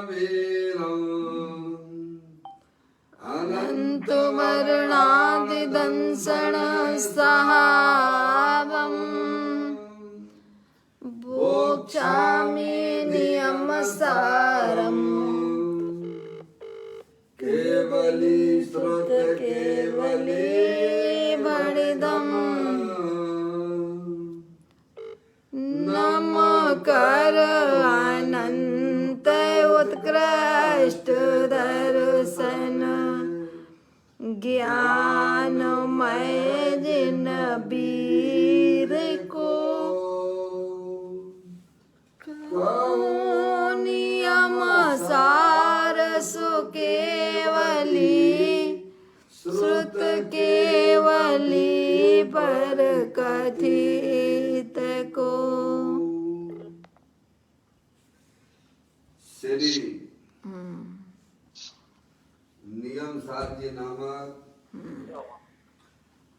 अनन्तमरणादिदंसनसहावम् भोक्ष्यामि नियमसारम् केवली श्रुत केवली भणिदम् नमकर अनंत उत्कृष्ट दर्शन ज्ञानमय जिन वीर को नियम सार सु केवली श्रुत केवली पर कथित को। श्री नियम साध्य नामक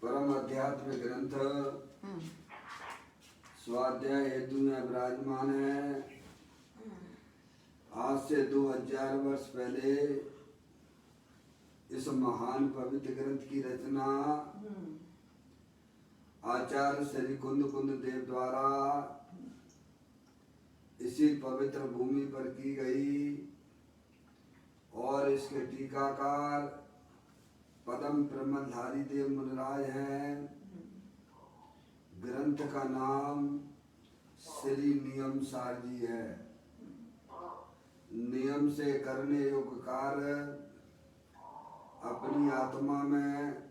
परम आध्यात्मिक ग्रंथ स्वाध्याय हेतु में विराजमान है। आज से 2000 वर्ष पहले इस महान पवित्र ग्रंथ की रचना आचार्य श्री कुंद देव द्वारा इसी पवित्र भूमि पर की गई और इसके टीकाकार पदम प्रमलधारी देव मुनिराज हैं। ग्रंथ का नाम श्री नियम सार जी है। नियम से करने योग्य कार्य अपनी आत्मा में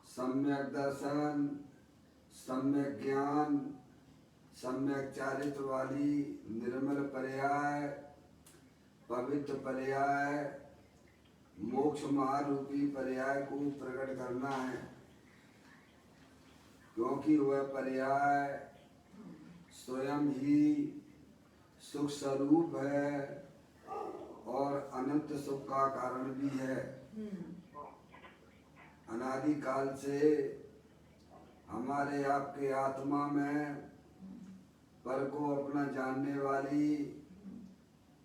सम्यक दर्शन, सम्यक ज्ञान, सम्यक चारित्र वाली निर्मल पर्याय, पवित्र पर्याय, मोक्ष महारूपी पर्याय को प्रकट करना है, क्योंकि वह पर्याय स्वयं ही सुख स्वरूप है और अनंत सुख का कारण भी है। अनादि काल से हमारे आपके आत्मा में पर को अपना जानने वाली,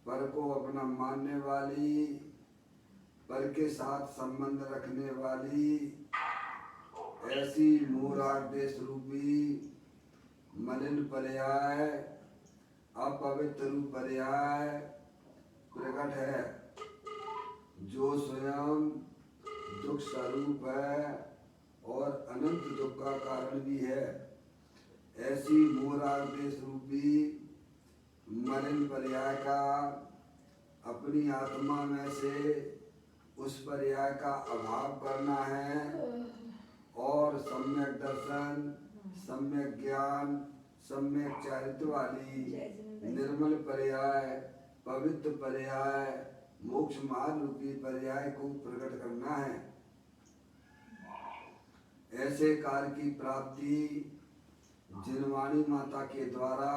पर को अपना मानने वाली, पर के साथ संबंध रखने वाली ऐसी मोहराग देश रूपी मलिन पर्याय, अपवित्र रूप पर्याय प्रकट है, जो स्वयं दुख स्वरूप है और अनंत दुख का कारण भी है। ऐसी मोहराग देश रूपी मलिन पर्याय का अपनी आत्मा में से उस पर्याय का अभाव करना है और सम्यक दर्शन, सम्यक ज्ञान, सम्यक चारित्र वाली निर्मल पर्याय, पवित्र पर्याय, मोक्ष मार्ग रूपी पर्याय को प्रकट करना है। ऐसे कार्य की प्राप्ति जिनवाणी माता के द्वारा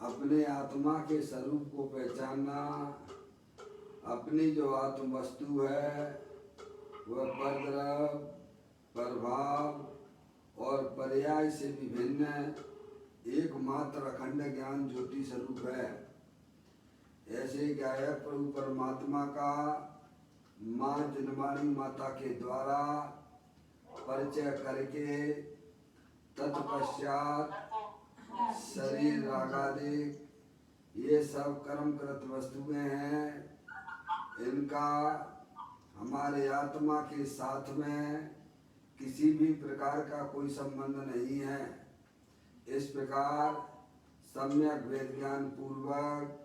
अपने आत्मा के स्वरूप को पहचानना, अपनी जो आत्म वस्तु है वह परद्रव्य, प्रभाव और पर्याय से विभिन्न एकमात्र अखंड ज्ञान ज्योति स्वरूप है। ऐसे गायक प्रभु परमात्मा का माँ जिनवाणी माता के द्वारा परिचय करके तत्पश्चात शरीर रागादिक ये सब कर्मकृत वस्तुएं हैं, इनका हमारे आत्मा के साथ में किसी भी प्रकार का कोई संबंध नहीं है। इस प्रकार सम्यक वेद ज्ञान पूर्वक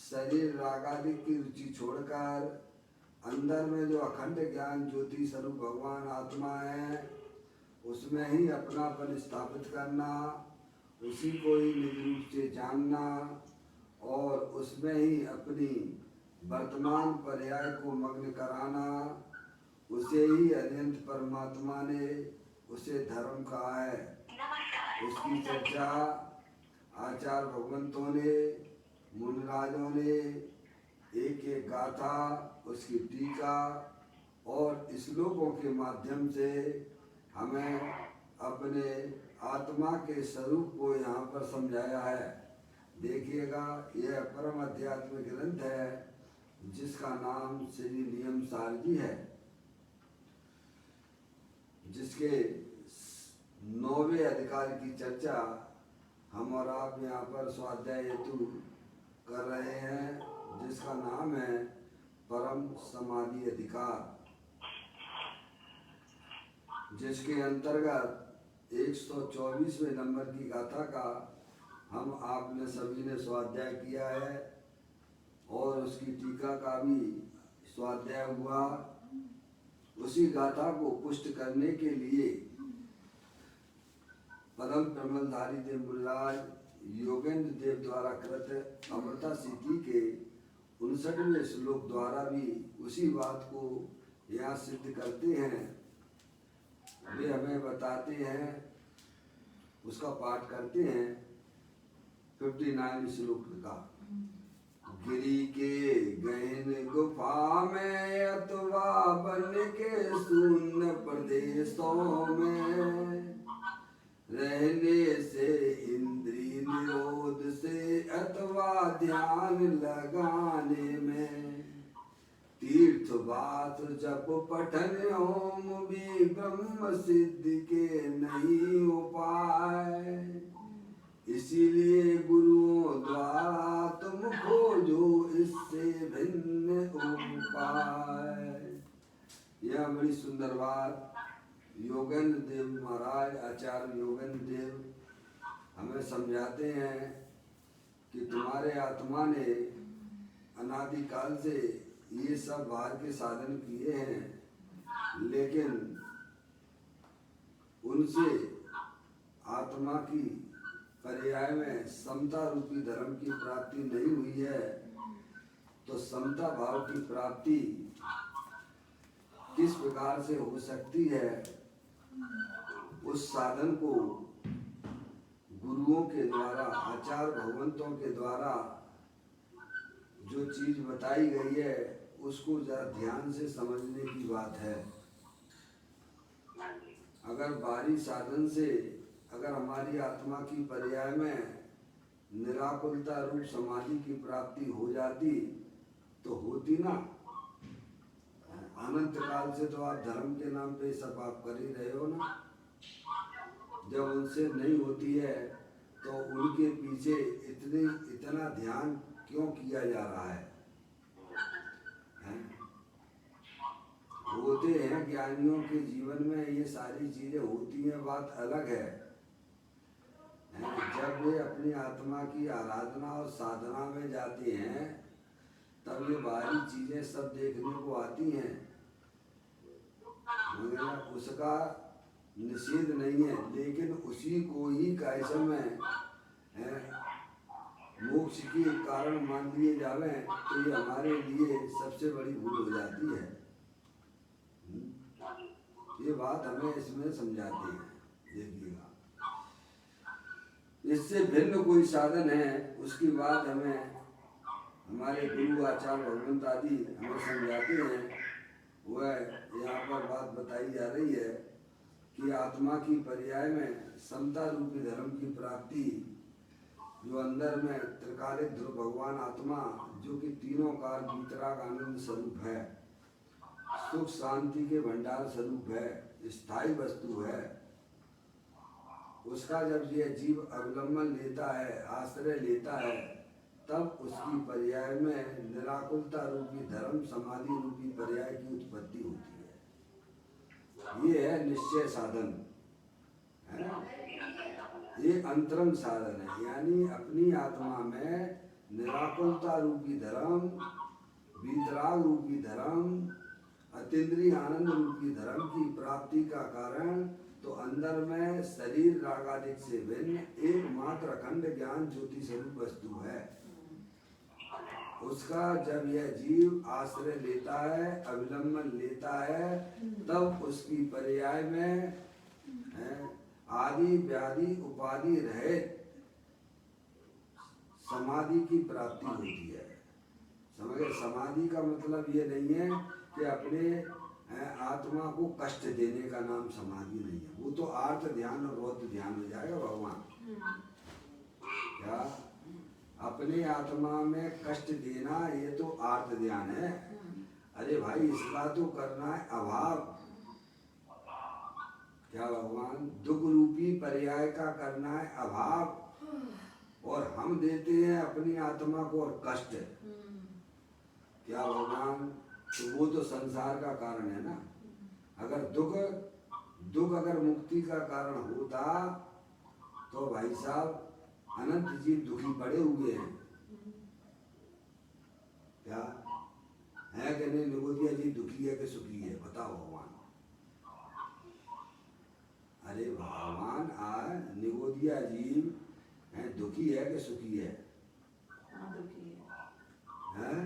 शरीर रागादि की रुचि छोड़कर अंदर में जो अखंड ज्ञान ज्योति स्वरूप भगवान आत्मा है उसमें ही अपनापन स्थापित करना, उसी को ही निज रूप से जानना और उसमें ही अपनी वर्तमान पर्याय को मग्न कराना, उसे ही अनंत परमात्मा ने उसे धर्म कहा है। उसकी चर्चा आचार्य भगवंतों ने, मुनिराजों ने एक एक गाथा, उसकी टीका और श्लोकों के माध्यम से हमें अपने आत्मा के स्वरूप को यहाँ पर समझाया है। देखिएगा, यह परम आध्यात्मिक ग्रंथ है जिसका नाम श्री नियम सारजी है, जिसके 9वें अधिकार की चर्चा हम और आप यहाँ पर स्वाध्याय हेतु कर रहे हैं, जिसका नाम है परम समाधि अधिकार, जिसके अंतर्गत 124वें नंबर की गाथा का हम आपने सभी ने स्वाध्याय किया है और उसकी टीका का भी स्वाध्याय हुआ। उसी गाथा को पुष्ट करने के लिए परम प्रमलधारी देव मुनिराज योगेंद्र देव द्वारा कृत अमृता सिद्धि के 59वें श्लोक द्वारा भी उसी बात को यहाँ सिद्ध करते हैं। वे हमें बताते हैं, उसका पाठ करते हैं 59 श्लोक का। गिरी के गहन गुफा में अथवा बन के शून्य प्रदेशों में रहने से, इंद्रिय निरोध से अथवा ध्यान लगाने में, तीर्थ बात जप पठन होम भी ब्रह्म सिद्धि के नहीं उपाय। इसीलिए गुरुओं द्वारा तुम खोजो इससे भिन्न उपाय। यह बड़ी सुंदर बात योगेंद्र देव महाराज, आचार्य योगेंद्र देव हमें समझाते हैं कि तुम्हारे आत्मा ने अनादिकाल से ये सब बाहर के साधन किए हैं, लेकिन उनसे आत्मा की पर्याय में समता रूपी धर्म की प्राप्ति नहीं हुई है। तो समता भाव की प्राप्ति किस प्रकार से हो सकती है, उस साधन को गुरुओं के द्वारा, आचार्य भगवंतों के द्वारा जो चीज बताई गई है उसको जरा ध्यान से समझने की बात है। अगर बाहरी साधन से अगर हमारी आत्मा की पर्याय में निराकुलता रूप समाधि की प्राप्ति हो जाती तो होती ना। अनंत काल से तो आप धर्म के नाम पे सब आप कर ही रहे हो ना। जब उनसे नहीं होती है तो उनके पीछे इतना ध्यान क्यों किया जा रहा है? होते हैं ज्ञानियों के जीवन में ये सारी चीजें होती हैं, बात अलग है। जब वे अपनी आत्मा की आराधना और साधना में जाते हैं तब ये बाहरी चीजें सब देखने को आती हैं, मगर उसका निषेध नहीं है, लेकिन उसी को ही कैसे में मोक्ष के कारण मान लिए जावे तो ये हमारे लिए सबसे बड़ी भूल हो जाती है। ये बात हमें इसमें समझाते हैं। देखिएगा, इससे भिन्न कोई साधन है उसकी बात हमें हमारे गुरु आचार्य भगवंत आदि हमें समझाते हैं। वह यहाँ पर बात बताई जा रही है कि आत्मा की पर्याय में समता रूपी धर्म की प्राप्ति, जो अंदर में त्रिकालिक ध्रुव भगवान आत्मा जो कि तीनों काल वितराग आनंद स्वरूप है, सुख शांति के भंडार स्वरूप है, स्थायी वस्तु है, उसका जब यह जीव अवलंबन लेता है, आश्रय लेता है, तब उसकी पर्याय में निराकुलता रूपी धर्म समाधि रूपी पर्याय की उत्पत्ति होती है। ये है निश्चय साधन है, ये अंतरंग साधन है। यानी अपनी आत्मा में निराकुलता रूपी धर्म, वितराग रूपी धर्म, अतीन्द्रिय आनंद रूपी धर्म की प्राप्ति का कारण तो अंदर में शरीर रागादिक से भिन्न एकमात्र अखंड ज्ञान ज्योति स्वरूप वस्तु है। उसका जब यह जीव आश्रय लेता है, अवलंबन लेता है, तब उसकी पर्याय में आदि व्याधि उपाधि रहित समाधि की प्राप्ति होती है। समझे? समाधि का मतलब ये नहीं है कि अपने आत्मा को कष्ट देने का नाम समाधि नहीं है। वो तो आर्त ध्यान और रौद्र ध्यान हो जाएगा भगवान। क्या अपने आत्मा में कष्ट देना ये तो आर्त ध्यान है। अरे भाई इसका तो करना है अभाव। क्या भगवान दुख रूपी पर्याय का करना है अभाव, और हम देते हैं अपनी आत्मा को और कष्ट। क्या भगवान, तो वो तो संसार का कारण है ना। अगर दुख अगर मुक्ति का कारण होता तो भाई साहब अनंत जीव दुखी पड़े हुए हैं। क्या है कि नहीं? निगोदिया जी दुखी है कि सुखी है? बताओ भगवान। अरे भगवान निगोदिया जीव है दुखी है कि सुखी है? हैं?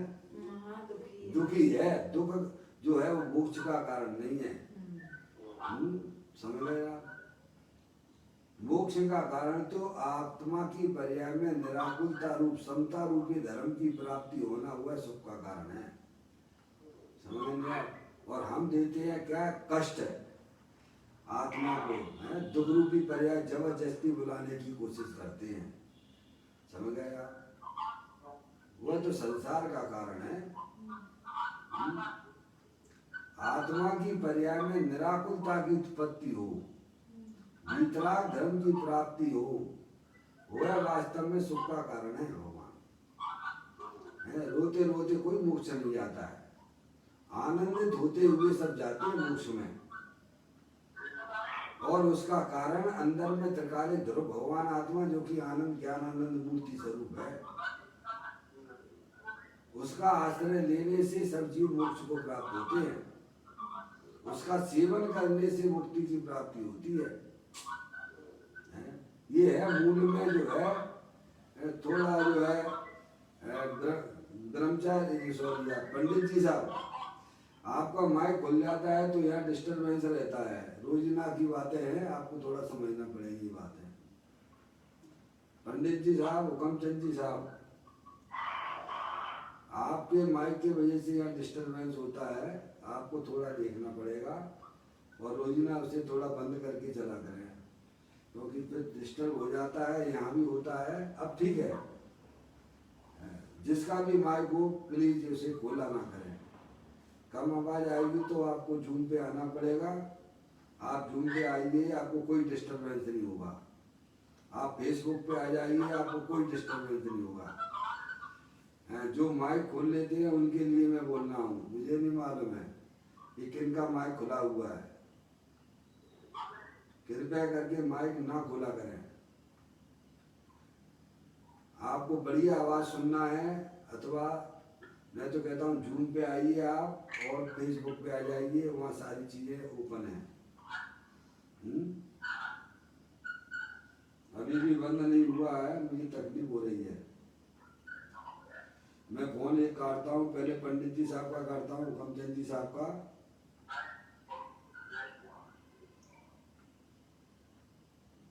दुखी है। दुख जो है वो मोक्ष का कारण नहीं है। समझ गए आप? मोक्ष का कारण तो आत्मा की पर्याय में निराकुलता रूप समता रूपी धर्म की प्राप्ति होना हुआ सुख का कारण है। समझेंगे आप? और हम देते हैं क्या? कष्ट आत्मा को, है दुख रूपी पर्याय जबरदस्ती बुलाने की कोशिश करते हैं। समझ गए आप? वह तो संसार का कारण है। आत्मा की पर्याय में निराकुलता की उत्पत्ति हो, वितराग धर्म की प्राप्ति हो, वह वास्तव में सुख का कारण है भगवान। है रोते रोते कोई मोक्ष नहीं जाता है, आनंदित होते हुए सब जाते हैं मोक्ष में। और उसका कारण अंदर में त्रिकालिक ध्रुव भगवान आत्मा जो कि आनंद ज्ञान आनंद मूर्ति स्वरूप है, उसका आश्रय लेने से सब जीव मोक्ष को प्राप्त होते हैं। उसका सेवन करने से मुक्ति की प्राप्ति होती है। ये है मूल में जो है थोड़ा जो है ब्रह्मचारी पंडित जी साहब, आपका माइक खुल जाता है तो यहाँ डिस्टर्बेंस रहता है। रोजाना की बातें हैं, आपको थोड़ा समझना पड़ेगी बातें। पंडित जी साहब, हुकमचंद जी साहब, आपके माइक की वजह से यहाँ डिस्टर्बेंस होता है, आपको थोड़ा देखना पड़ेगा और रोजाना उसे थोड़ा बंद करके चला करें, क्योंकि फिर डिस्टर्ब हो जाता है, यहाँ भी होता है। अब ठीक है, जिसका भी माइक हो प्लीज उसे खोला ना करें। कम आवाज आएगी तो आपको जूम पे आना पड़ेगा। आप जूम पे आइए, आपको कोई डिस्टर्बेंस नहीं होगा। आप फेसबुक पे आ जाइए, आपको कोई डिस्टर्बेंस नहीं होगा। जो माइक खोल लेते हैं उनके लिए मैं बोल रहा हूँ, मुझे नहीं मालूम है कि किनका माइक खुला हुआ है। कृपया करके माइक ना खोला करें। आपको बढ़िया आवाज सुनना है, अथवा मैं तो कहता हूँ जूम पे आइए आप और फेसबुक पे आ जाइए, वहाँ सारी चीजें ओपन है। अभी भी बंद नहीं हुआ है, मुझे तकलीफ हो रही है। मैं फोन एक काटता हूँ, पहले पंडित जी साहब का काटता हूँ, हुकमचंद जी साहब का।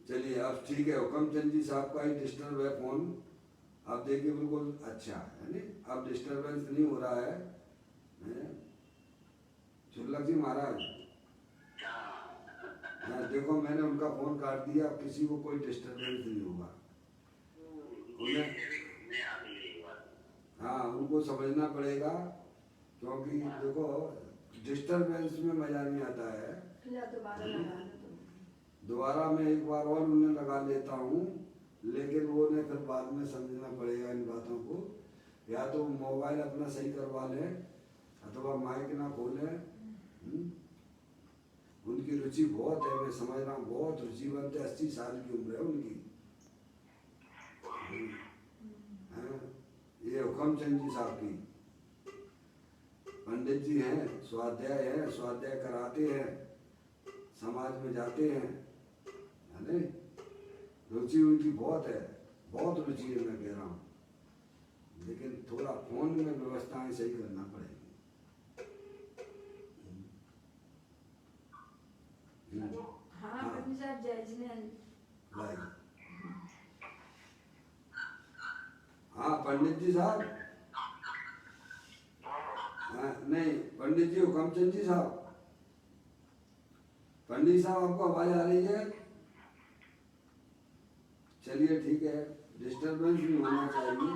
चलिए अब ठीक है, हुकमचंद जी साहब का ही डिस्टर्ब है फोन। अब देखिए बिल्कुल अच्छा है नहीं, अब डिस्टर्बेंस नहीं हो रहा है। चुल्लक जी महाराज, देखो मैंने उनका फोन काट दिया, अब किसी को कोई डिस्टर्बेंस नहीं होगा। उन्हें हाँ, उनको समझना पड़ेगा, क्योंकि देखो डिस्टर्बेंस में मजा नहीं आता है। दोबारा मैं एक बार और उन्हें लगा लेता हूँ, लेकिन वो ने फिर बाद में समझना पड़ेगा इन बातों को। या तो मोबाइल अपना सही करवा लें अथवा माइक ना खोलें। उनकी रुचि बहुत है, मैं समझ रहा हूँ, बहुत रुचिवंत है। 80 साल की उम्र है उनकी। ये हुकमचंद जी साहब की पंडित जी हैं, स्वाध्याय है, स्वाध्याय कराते हैं, समाज में जाते हैं, है नहीं? रुचि उनकी बहुत है, बहुत रुचि है, मैं कह रहा हूँ। लेकिन थोड़ा फोन में व्यवस्थाएं सही करना पड़ेगी। हाँ पंडित साहब, जय जिनेंद्र। हाँ पंडित जी साहब, नहीं पंडित जी, हुकमचंद जी साहब, पंडित साहब आपको आवाज आ रही है? चलिए ठीक है, डिस्टर्बेंस भी होना चाहिए।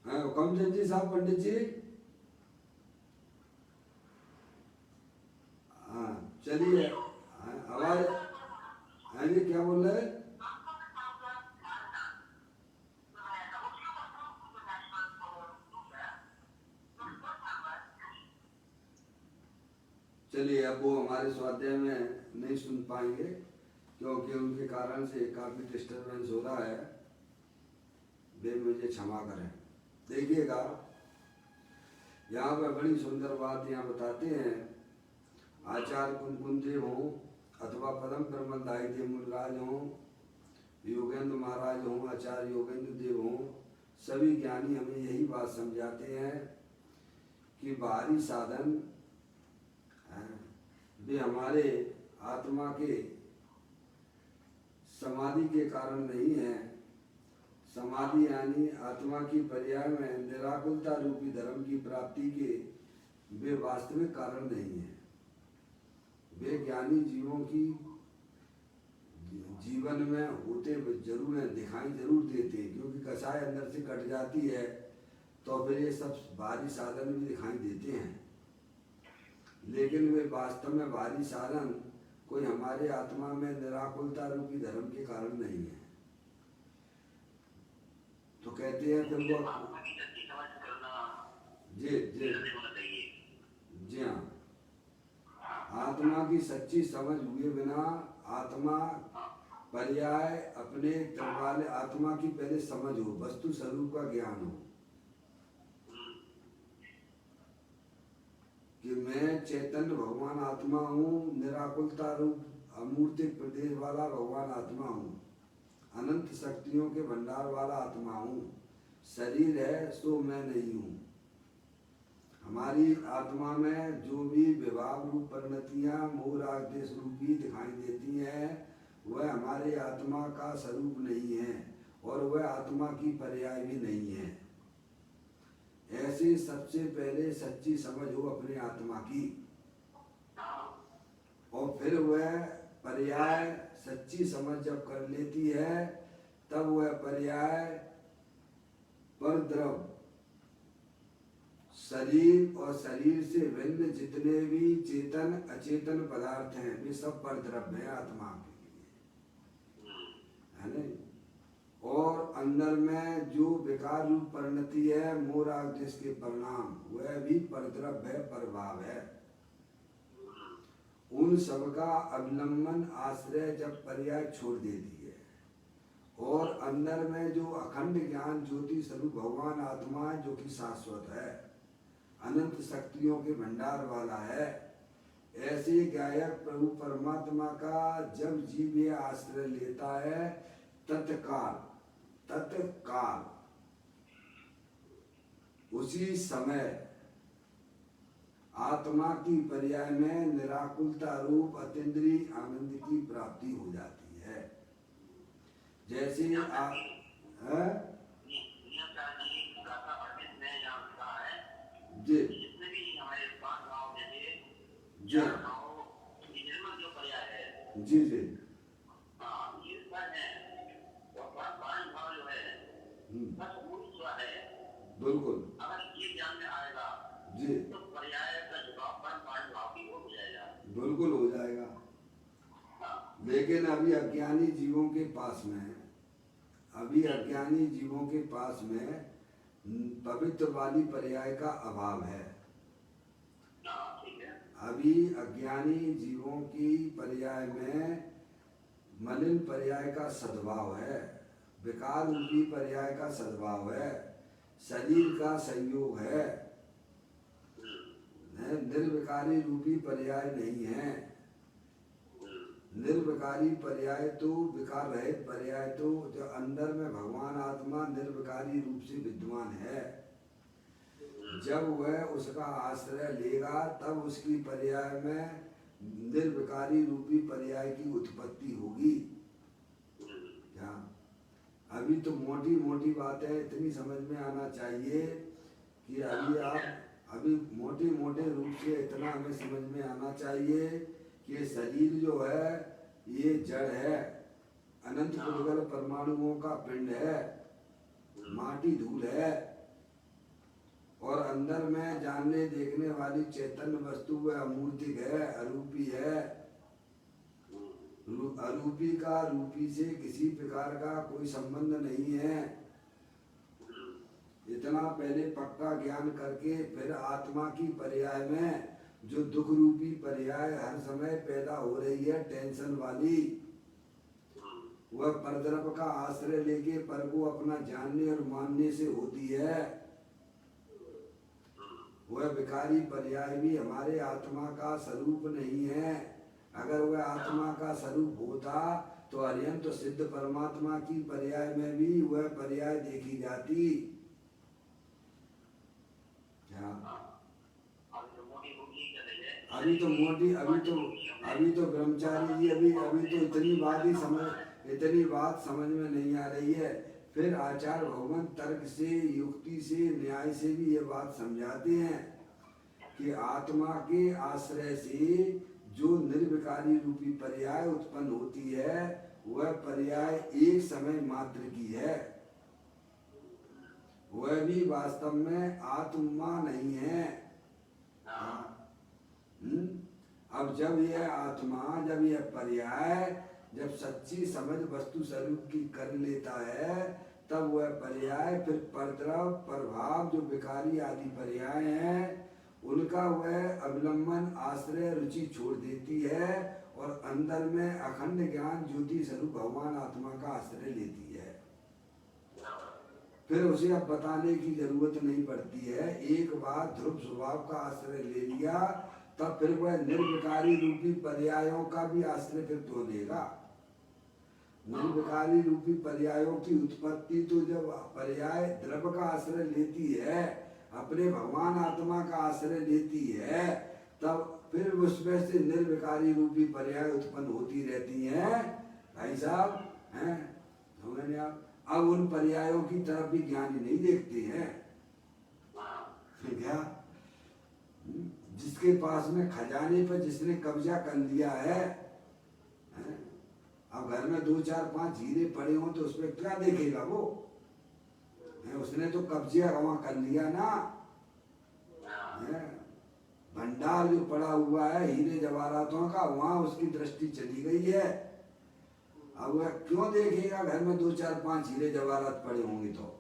हाँ, कमचंद जी साहब, पंडित जी। हाँ चलिए। हाँ, आवाज। हाँ जी, क्या बोल रहे हैं? चलिए, अब वो हमारे स्वाध्याय में नहीं सुन पाएंगे क्योंकि उनके कारण से काफ़ी डिस्टरबेंस हो रहा है। वे मुझे क्षमा करें। देखिएगा, यहाँ पर बड़ी सुंदर बात यहाँ बताते हैं। आचार्य कुंकुम देव हों अथवा परम ब्रह्मदायी देव मुनिराज हों, योगेंद्र महाराज हों, आचार्य योगेंद्र देव हों, सभी ज्ञानी हमें यही बात समझाते हैं कि बाहरी साधन वे हमारे आत्मा के समाधि के कारण नहीं है। समाधि यानी आत्मा की पर्याय में निराकुलता रूपी धर्म की प्राप्ति के वे वास्तविक कारण नहीं है। वे ज्ञानी जीवों की जीवन में होते जरूर हैं, दिखाई जरूर देते, क्योंकि कसाय अंदर से कट जाती है तो फिर ये सब बाहरी साधन भी दिखाई देते हैं, लेकिन वे वास्तव में बाहरी साधन कोई हमारे आत्मा में निराकुलता रूपी धर्म के कारण नहीं है। तो कहते हैं फिर वो जी हाँ, आत्मा की सच्ची समझ हुए बिना आत्मा पर्याय अपने वाले आत्मा की पहले समझ हो, वस्तु स्वरूप का ज्ञान हो कि मैं चैतन्य भगवान आत्मा हूँ, निराकुलता रूप अमूर्तिक प्रदेश वाला भगवान आत्मा हूँ, अनंत शक्तियों के भंडार वाला आत्मा हूँ। शरीर है सो मैं नहीं हूँ। हमारी आत्मा में जो भी विभाग रूप परिणतियाँ मोह राग द्वेष रूपी दिखाई देती हैं, वह हमारे आत्मा का स्वरूप नहीं है और वह आत्मा की पर्याय भी नहीं है। ऐसे सबसे पहले सच्ची समझ हो अपने आत्मा की, और फिर वह पर्याय सच्ची समझ जब कर लेती है तब वह पर्याय पर द्रव शरीर और शरीर से भिन्न जितने भी चेतन अचेतन पदार्थ हैं वे सब पर द्रव्य हैं आत्मा के लिए, है नहीं? और अंदर में जो विकार रूप परिणति है मोह राग द्वेष के परिणाम, वह भी परद्रव्य है, प्रभाव है। उन सबका अवलंबन आश्रय जब पर्याय छोड़ देती है और अंदर में जो अखंड ज्ञान ज्योति स्वरूप भगवान आत्मा है जो कि शाश्वत है, अनंत शक्तियों के भंडार वाला है, ऐसे गायक प्रभु परमात्मा का जब जीव ये आश्रय लेता है तत्काल उसी समय आत्मा की पर्याय में निराकुलता रूप अतीन्द्रिय आनंद की प्राप्ति हो जाती है। जैसे आप जी जी जी जी बिल्कुल अगर ये ज्ञान में आएगा जी तो पर्याय का जवाब परम भाव की ओर हो जाएगा, बिल्कुल हो जाएगा। लेकिन अभी अज्ञानी जीवों के पास में पवित्र वाली पर्याय का अभाव है। अभी अज्ञानी जीवों की पर्याय में मलिन पर्याय का सद्भाव है, विकार रूपी पर्याय का सद्भाव है, शरीर का संयोग है, निर्विकारी रूपी पर्याय नहीं है। निर्विकारी पर्याय तो विकार रहित पर्याय तो जो अंदर में भगवान आत्मा निर्विकारी रूप से विद्यमान है, जब वह उसका आश्रय लेगा तब उसकी पर्याय में निर्विकारी रूपी पर्याय की उत्पत्ति होगी। क्या अभी तो मोटी मोटी बातें इतनी समझ में आना चाहिए कि अभी मोटे रूप से इतना हमें समझ में आना चाहिए कि शरीर जो है ये जड़ है, अनंत पुद्गल परमाणुओं का पिंड है, माटी धूल है, और अंदर में जानने देखने वाली चैतन्य वस्तु वह अमूर्तिक है, अरूपी है। अरूपी का रूपी से किसी प्रकार का कोई संबंध नहीं है। इतना पहले पक्का ज्ञान करके फिर आत्मा की पर्याय में जो दुख रूपी पर्याय हर समय पैदा हो रही है, टेंशन वाली, वह परद्रव का आश्रय लेके पर को अपना जानने और मानने से होती है। वह विकारी पर्याय भी हमारे आत्मा का स्वरूप नहीं है। अगर वह आत्मा का स्वरूप होता तो अत्यंत सिद्ध परमात्मा की पर्याय में भी वह पर्याय देखी जाती। क्या अभी तो मोटी अभी तो ब्रह्मचारी जी अभी तो इतनी बात समझ में नहीं आ रही है। फिर आचार्य भगवान तर्क से, युक्ति से, न्याय से भी ये बात समझाते हैं कि आत्मा के आश्रय से जो निर्विकारी रूपी पर्याय उत्पन्न होती है वह पर्याय एक समय मात्र की है, वह भी वास्तव में आत्मा नहीं है। अब जब यह आत्मा, जब यह पर्याय जब सच्ची समझ वस्तु स्वरूप की कर लेता है, तब वह पर्याय फिर परद्रव, प्रभाव जो विकारी आदि पर्याय हैं उनका वह अवलंबन, आश्रय, रुचि छोड़ देती है और अंदर में अखंड ज्ञान ज्योति स्वरूप भगवान आत्मा का आश्रय लेती है। फिर उसे अब बताने की जरूरत नहीं पड़ती है। एक बार ध्रुव स्वभाव का आश्रय ले लिया तब फिर वह निर्विकारी रूपी पर्यायों का भी आश्रय फिर तो लेगा। निर्विकारी रूपी पर्यायों की उत्पत्ति तो जब पर्याय द्रव का आश्रय लेती है, अपने भगवान आत्मा का आश्रय लेती है, तब फिर उसमें से निर्विकारी रूपी पर्याय उत्पन्न होती रहती हैं। भाई साहब हैं, समझ आप? अब उन पर्यायों की तरफ भी ज्ञानी नहीं देखते हैं क्या? जिसके पास में खजाने पर जिसने कब्जा कर लिया है, अब घर में 2, 4, 5 हीरे पड़े हों तो उसमें क्या देखेगा वो? उसने तो कब्जा वहां कर लिया ना। भंडार जो पड़ा हुआ है हीरे जवाहरातों का, वहां उसकी दृष्टि चली गई है। अब वह क्यों देखेगा घर में 2, 4, 5 हीरे जवाहरात पड़े होंगे तो?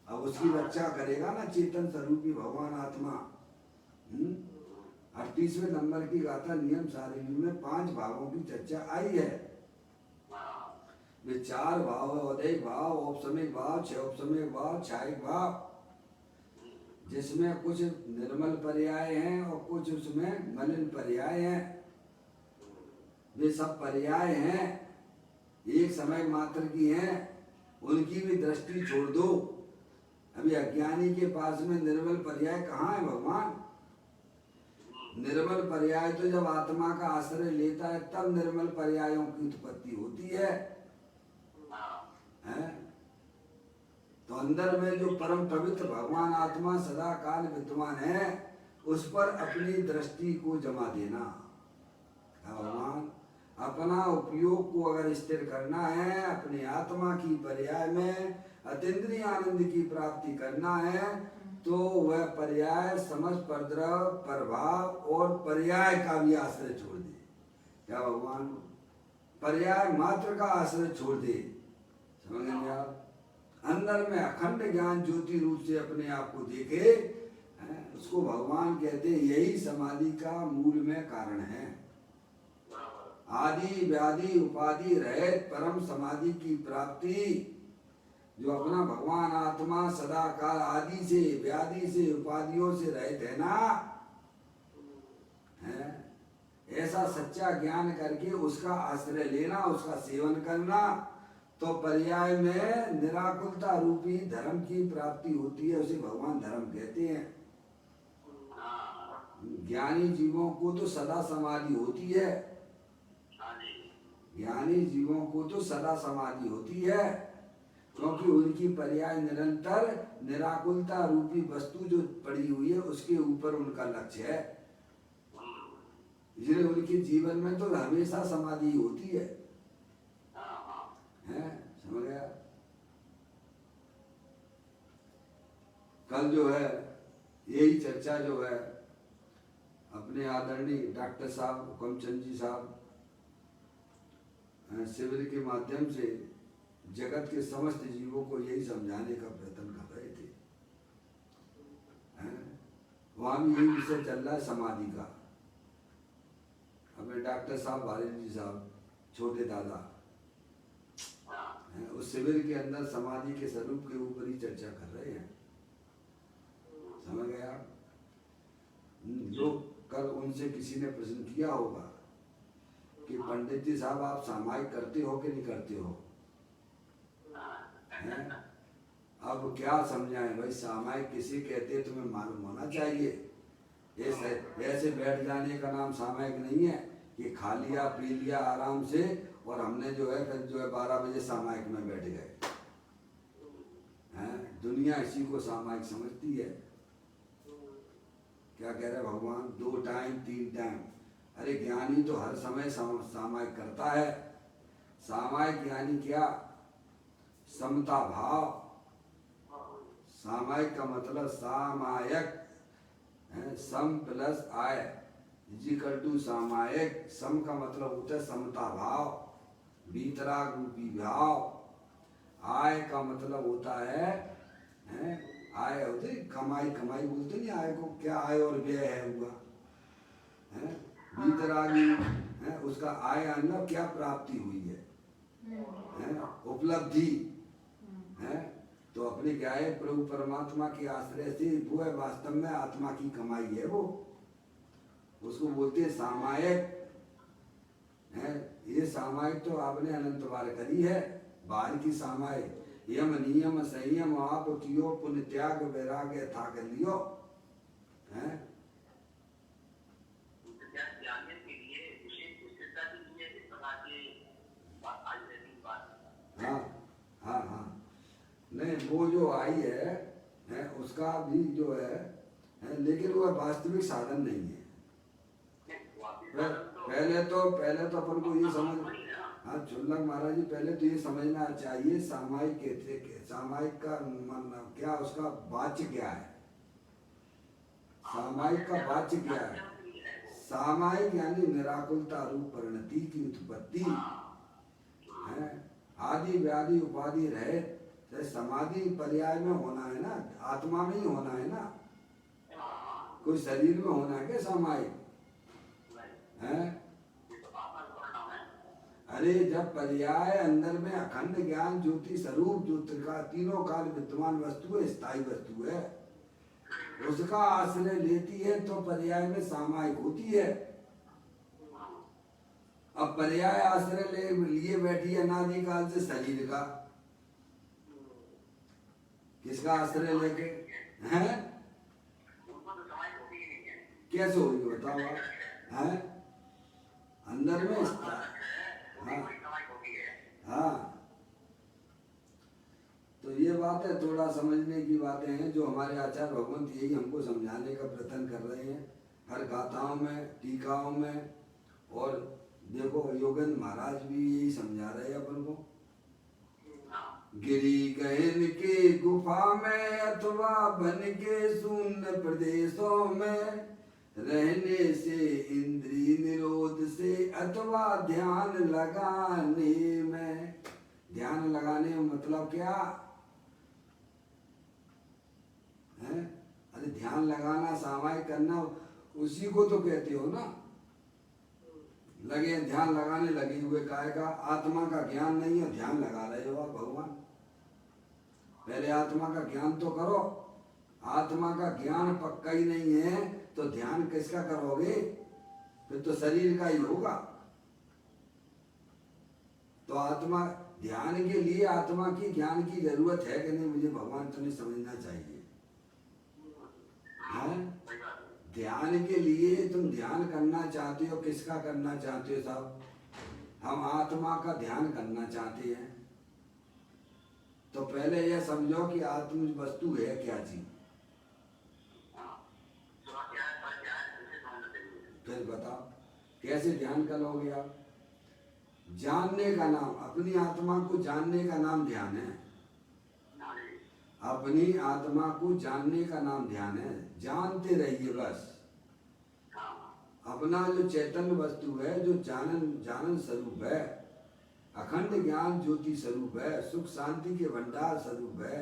अब उसकी रक्षा करेगा ना चेतन स्वरूपी भगवान आत्मा। 38वें नंबर की गाथा नियम सारिणी में 5 भावों की चर्चा आई है। वे 4 भाव, औदैहिक भाव, औपसमिक भाव, क्षौपसमिक भाव, छायिक भाव, जिसमें कुछ निर्मल पर्याय हैं और कुछ उसमें मलिन पर्याय हैं। वे सब पर्याय हैं, एक समय मात्र की हैं, उनकी भी दृष्टि छोड़ दो। अभी अज्ञानी के पास में निर्मल पर्याय कहाँ है भगवान? निर्मल पर्याय तो जब आत्मा का आश्रय लेता है तब निर्मल पर्यायों की उत्पत्ति होती है। तो अंदर में जो परम पवित्र भगवान आत्मा सदा काल विद्यमान है, उस पर अपनी दृष्टि को जमा देना। भगवान अपना उपयोग को अगर स्थिर करना है, अपनी आत्मा की पर्याय में अतीन्द्रिय आनंद की प्राप्ति करना है, तो वह पर्याय समझ, परद्रव, प्रभाव और पर्याय का भी आश्रय छोड़ दे। क्या भगवान पर्याय मात्र का आश्रय छोड़ दे? समझेंगे आप? अंदर में अखंड ज्ञान ज्योति रूप से अपने आप को देखे, उसको भगवान कहते हैं। यही समाधि का मूल में कारण है। आदि व्याधि उपाधि रहित परम समाधि की प्राप्ति, जो अपना भगवान आत्मा सदा काल आदि से, व्याधि से, उपाधियों से रहित है ना, ऐसा सच्चा ज्ञान करके उसका आश्रय लेना, उसका सेवन करना, तो पर्याय में निराकुलता रूपी धर्म की प्राप्ति होती है। उसे भगवान धर्म कहते हैं। ज्ञानी जीवों को तो सदा समाधि होती है, ज्ञानी जीवों को तो सदा समाधि होती है, क्योंकि उनकी पर्याय निरंतर निराकुलता रूपी वस्तु जो पड़ी हुई है उसके ऊपर उनका लक्ष्य है। इसलिए उनके जीवन में तो हमेशा समाधि होती है। हैं, समझ गया? कल जो है यही चर्चा जो है अपने आदरणीय डॉक्टर साहब हुकमचंद जी साहब शिविर के माध्यम से जगत के समस्त जीवों को यही समझाने का प्रयत्न कर रहे थे। वहां भी यही विषय चल रहा है समाधि का। अपने डॉक्टर साहब भारत जी साहब छोटे दादा उस शिविर के अंदर समाधि के स्वरूप के ऊपर ही चर्चा कर रहे हैं। समझ गया? जो कल उनसे किसी ने प्रश्न किया होगा कि पंडित जी साहब आप सामायिक करते हो कि नहीं करते हो? हैं? अब क्या समझाएं भाई, सामायिक किसे कहते हैं तुम्हें मालूम होना चाहिए। ऐसे बैठ जाने का नाम सामायिक नहीं है कि खा लिया पी लिया आराम से और हमने जो है फिर जो है 12 बजे सामायिक में बैठ गए। हैं? दुनिया इसी को सामायिक समझती है। क्या कह रहे भगवान? 2 टाइम 3 टाइम। अरे ज्ञानी तो हर समय सामायिक करता है। सामायिक ज्ञानी क्या? समता भाव। सामायिक का मतलब सामायक है, सम प्लस आय इजिकल टू सामायिक। सम का मतलब होता है समता भाव, बीतराग रूपी भाव। आय का मतलब होता है आय होते कमाई, कमाई बोलते नहीं आय को। क्या आय और व्यय है हुआ है? बीतरागी है, उसका आय आना क्या प्राप्ति हुई है, उपलब्धि है। तो अपने क्या है प्रभु परमात्मा के आश्रय से वो है वास्तव में आत्मा की कमाई है। वो उसको बोलते हैं सामायिक है। ये सामायिक तो आपने अनंत बार करी है। बाहर की सामायिक यम नियम संयम आप कियो, पुण्य त्याग वैराग्य था कर लियो है। हाँ हाँ हाँ, नहीं वो जो आई है उसका भी जो है लेकिन वो वास्तविक साधन नहीं है। पहले तो अपन को ये समझ, हाँ चुल्लक महाराज जी, पहले तो ये समझना चाहिए सामायिक सामायिक का मतलब क्या, उसका वाच्य क्या है। सामायिक का वाच्य क्या है? सामायिक यानी निराकुलता रूप परिणति की उत्पत्ति है। आदि व्याधि उपाधि रहे समाधि पर्याय में होना है ना, आत्मा में ही होना है ना, कोई शरीर में होना है क्या सामायिक है? अरे जब पर्याय अंदर में अखंड ज्ञान ज्योति स्वरूप जो तीनों काल विद्यमान वस्तु है, स्थायी वस्तु है, उसका आश्रय लेती है तो पर्याय में सामायिक होती है। अब पर्याय आश्रय लिए बैठी है अनादि काल से शरीर का, किसका आश्रय लेके हैं? कैसे होगी बताओ हैं? अंदर में हाँ तो ये बात है, थोड़ा समझने की बातें हैं जो हमारे आचार्य भगवंत यही हमको समझाने का प्रयत्न कर रहे हैं हर गाथाओं में, टीकाओं में। और देखो योगेंद्र महाराज भी यही समझा रहे हैं अपन को। गिरी गहन के गुफा में अथवा बन के शून्य प्रदेशों में रहने से, इंद्रिय निरोध से, अथवा ध्यान लगाने में। ध्यान लगाने में मतलब क्या है? अरे ध्यान लगाना, सामायिक करना, उसी को तो कहते हो ना। लगे ध्यान लगाने लगे हुए काय का? आत्मा का ज्ञान नहीं है, ध्यान लगा रहे हो आप भगवान। पहले आत्मा का ज्ञान तो करो। आत्मा का ज्ञान पक्का ही नहीं है तो ध्यान किसका करोगे? फिर तो शरीर का ही होगा। तो आत्मा ध्यान के लिए आत्मा की ज्ञान की जरूरत है कि नहीं, मुझे भगवान तुम्हें समझना चाहिए है? ध्यान के लिए तुम ध्यान करना चाहते हो, किसका करना चाहते हो साहब? हम आत्मा का ध्यान करना चाहते हैं। तो पहले यह समझो कि आत्म वस्तु है क्या चीज, फिर बताओ। कैसे ध्यान करोगे आप? जानने का नाम, अपनी आत्मा को जानने का नाम ध्यान है। अपनी आत्मा को जानने का नाम ध्यान है। जानते रहिए बस। अपना जो चैतन्य वस्तु है, जो जानन स्वरूप है, अखंड ज्ञान ज्योति स्वरूप है, सुख शांति के भंडार स्वरूप है,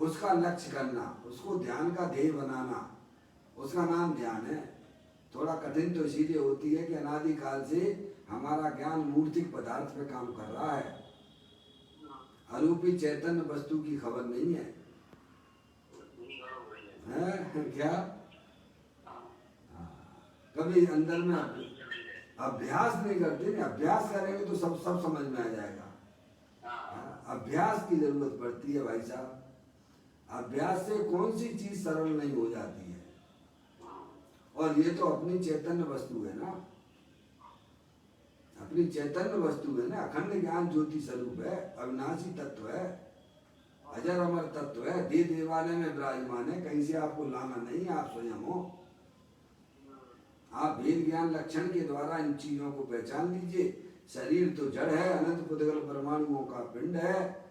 उसका लक्ष्य करना, उसको ध्यान का ध्येय बनाना, उसका नाम ध्यान है। थोड़ा कठिन तो इसीलिए होती है कि अनादिकाल से हमारा ज्ञान मूर्तिक पदार्थ पे काम कर रहा है, अरूपी चैतन्य वस्तु की खबर नहीं है, क्या? कभी अंदर में अभ्यास नहीं करते ना। अभ्यास करेंगे तो सब समझ में आ जाएगा। अभ्यास की जरूरत पड़ती है भाई साहब। अभ्यास से कौन सी चीज सरल नहीं हो जाती है। और ये तो अपनी चैतन्य वस्तु है ना, अपनी चैतन्य वस्तु है ना, अखंड ज्ञान ज्योति स्वरूप है, अविनाशी तत्व है, अजर अमर तत्व है, देव देवालय में विराजमान है, कहीं से आपको लाना नहीं, आप स्वयं हो। आप भेद ज्ञान लक्षण के द्वारा इन चीजों को पहचान लीजिए। शरीर तो जड़ है, अनंत पुद्गल परमाणुओं का पिंड है।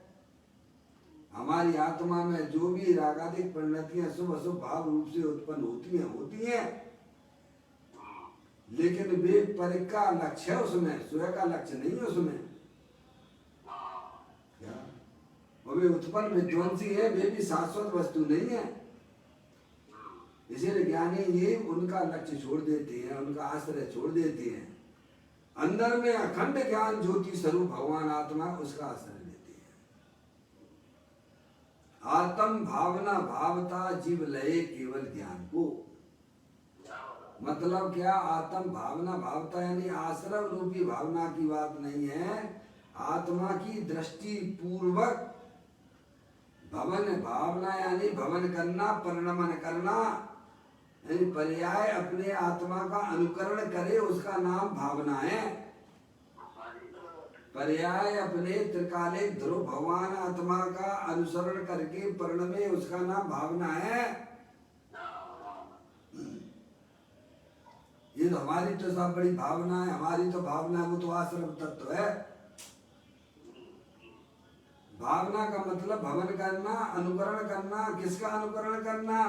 हमारी आत्मा में जो भी रागादिक परिणतियां शुभ अशुभ भाव रूप से उत्पन्न होती हैं, लेकिन वे पर का लक्ष्य है उसमें, स्वयं का लक्ष्य नहीं है उसमें। क्या? और वे उत्पन्न विध्वंसी है, वे भी शाश्वत वस्तु नहीं है। इसीलिए ज्ञानी ये उनका लक्ष्य छोड़ देते हैं, उनका आश्रय छोड़ देते हैं। अंदर में अखंड ज्ञान ज्योति स्वरूप भगवान आत्मा, उसका आश्रय लेते हैं। आत्म भावना भावता जीव लये केवल ज्ञान को। मतलब क्या? आत्म भावना भावता यानी आश्रय रूपी भावना की बात नहीं है। आत्मा की दृष्टि पूर्वक भवन, भावना यानी भवन करना, परिणमन करना, यानी पर्याय अपने आत्मा का अनुकरण करे, उसका नाम भावना है। पर्याय अपने त्रिकालिक ध्रुव भगवान आत्मा का अनुसरण करके परिणमे, उसका नाम भावना है। ये तो हमारी तो सब बड़ी भावना है, हमारी तो भावना, वो तो आश्रम तत्व है। भावना का मतलब भवन करना, अनुकरण करना। किसका अनुकरण करना?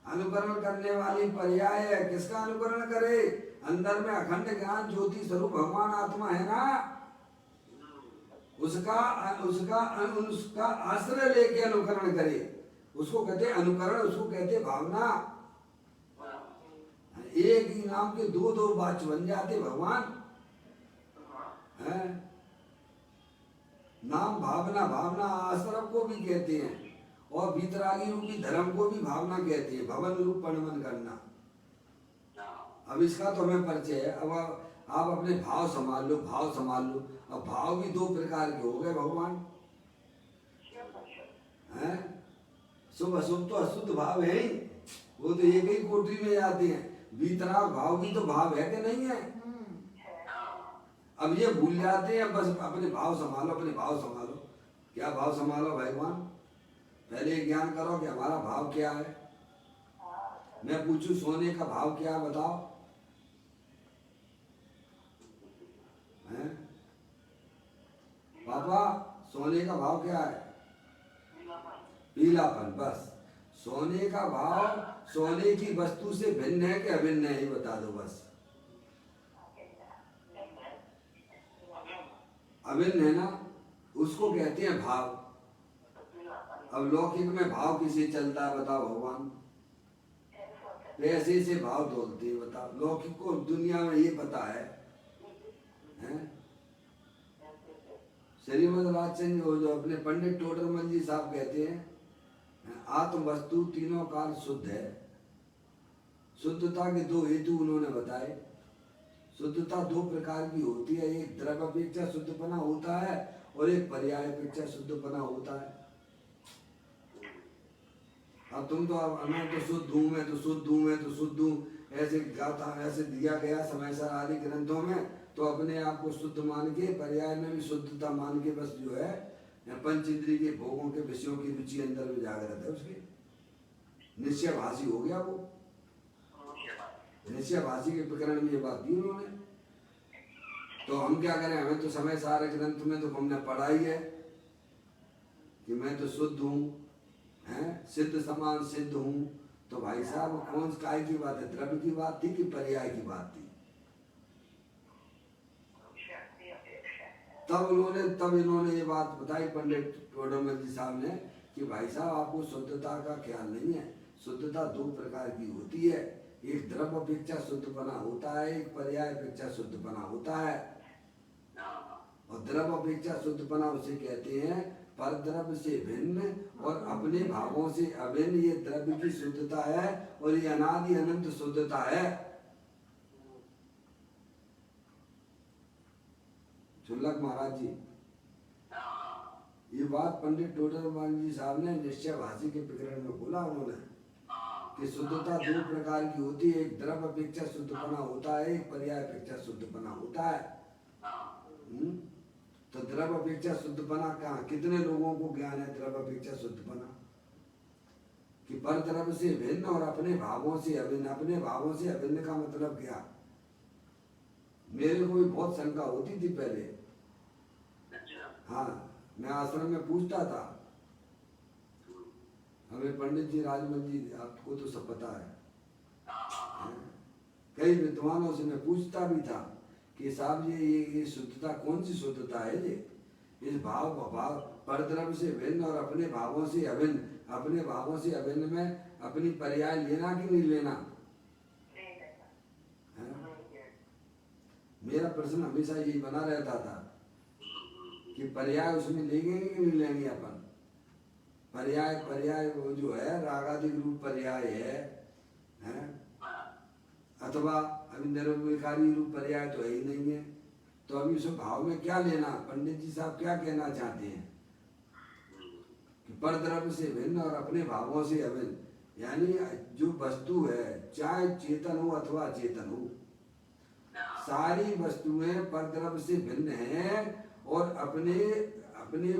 अनुकरण करने वाली पर्याय है। किसका अनुकरण करे? अंदर में अखंड ज्ञान ज्योति स्वरूप भगवान आत्मा है ना, उसका आश्रय लेके अनुकरण करे, उसको कहते अनुकरण, उसको कहते भावना। एक ही नाम के दो वाच्य बन जाते भगवान है। नाम भावना, भावना आश्रम को भी कहते हैं, और भीतरागी रूपी धर्म को भी भावना कहते हैं, भवन रूप परिणमन करना। अब इसका तो हमें परिचय है। अब आप अपने भाव संभाल लो, भाव संभाल लो। अब भाव भी दो प्रकार के हो गए भगवान हैं। शुभ अशुभ तो अशुद्ध भाव है ही, वो तो एक ही कोटरी में जाते हैं। भीतरा भाव भी तो भाव है कि नहीं है? अब ये भूल जाते हैं, बस अपने भाव संभालो, अपने भाव संभालो। क्या भाव संभालो भगवान? पहले ज्ञान करो कि हमारा भाव क्या है। मैं पूछूं सोने का भाव क्या, बताओ? हैं? पापा, सोने का भाव क्या है? पीलापन। बस सोने का भाव सोने की वस्तु से भिन्न है कि अभिन्न है, ये बता दो बस। अभिन्न है ना, उसको कहते हैं भाव। अब लौकिक में भाव किसे चलता है बताओ भगवान? पैसे से भाव तोलते हैं, बताओ। लौकिक को दुनिया में ये पता है, श्रीमद राजचंद्र जो अपने पंडित टोडरमल जी साहब कहते हैं, आत्म वस्तु तीनों काल शुद्ध है। शुद्धता के दो हेतु उन्होंने बताए। शुद्धता दो प्रकार की होती है, एक द्रव्य अपेक्षा शुद्धपना होता है और एक पर्याय अपेक्षा शुद्धपना होता है। अब तुम तो, अब मैं तो शुद्ध हूँ, मैं तो शुद्ध हूँ, मैं तो शुद्ध हूँ, ऐसे गाता, ऐसे दिया गया समयसर आदि ग्रंथों में, तो अपने आप को शुद्ध मान के पर्याय में भी शुद्धता मान के बस जो है पंच इंद्रिय के भोगों के विषयों की रुचि अंदर में जागृत है, उसके निश्चय भाषी हो गया वो। निश्चय भाषी के प्रकरण में ये बात दी उन्होंने। तो हम क्या करें, हमें तो समय सारे ग्रंथ में तो हमने पढ़ा ही है कि मैं तो शुद्ध हूँ, हैं, सिद्ध समान सिद्ध हूँ। तो भाई साहब कौन काय की बात है, द्रव्य की बात थी कि पर्याय की बात थी? तब इन्होंने ये बात बताई पंडित टोडरमल जी साहब ने कि भाई साहब आपको शुद्धता का ख्याल नहीं है। शुद्धता दो प्रकार की होती है, एक द्रव्य अपेक्षा शुद्धपना होता है, एक पर्याय अपेक्षा शुद्धपना होता है। और द्रव्य अपेक्षा शुद्धपना उसे कहते हैं पर द्रव्य से भिन्न और अपने भावों से अभिन्न। ये द्रव्य की शुद्धता है और ये अनादि अनंत शुद्धता है। चुल्लक महाराज जी, ये बात पंडित टोडरमल जी साहब ने निश्चय भाषी के प्रकरण में बोला उन्होंने कि शुद्धता दो प्रकार की होती है, एक द्रव्य अपेक्षा शुद्धपना होता है, एक पर्याय अपेक्षा शुद्धपना होता है। तो द्रव्य अपेक्षा शुद्धपना कहाँ, कितने लोगों को ज्ञान है द्रव्य अपेक्षा शुद्धपना कि पर द्रव्य से भिन्न और अपने भावों से अभिन्न। अपने भावों से अभिन्न का मतलब क्या? मेरे को भी बहुत शंका होती थी पहले। हाँ, मैं आश्रम में पूछता था, हमें पंडित जी राजमल जी आपको तो सब पता है, कई विद्वानों से मैं पूछता भी था कि साहब ये शुद्धता कौन सी शुद्धता है? ये इस भाव पर द्रव्य से भिन्न और अपने भावों से अभिन्न। अपने भावों से अभिन्न में अपनी पर्याय लेना कि नहीं लेना? मेरा प्रश्न हमेशा यही बना रहता था कि पर्याय उसमें लेंगे कि नहीं लेंगे अपन। पर्याय वो जो है रागादिक रूप पर्याय है, अथवा अभी निरविकारी रूप पर्याय तो है ही नहीं है। तो अभी उस भाव में क्या लेना? पंडित जी साहब क्या कहना चाहते हैं कि पर द्रव्य से भिन्न और अपने भावों से अभिन्न, यानी जो वस्तु है चाहे चेतन हो अथवा अचेतन हो, सारी वस्तुएं पर द्रव्य से भिन्न हैं और अपने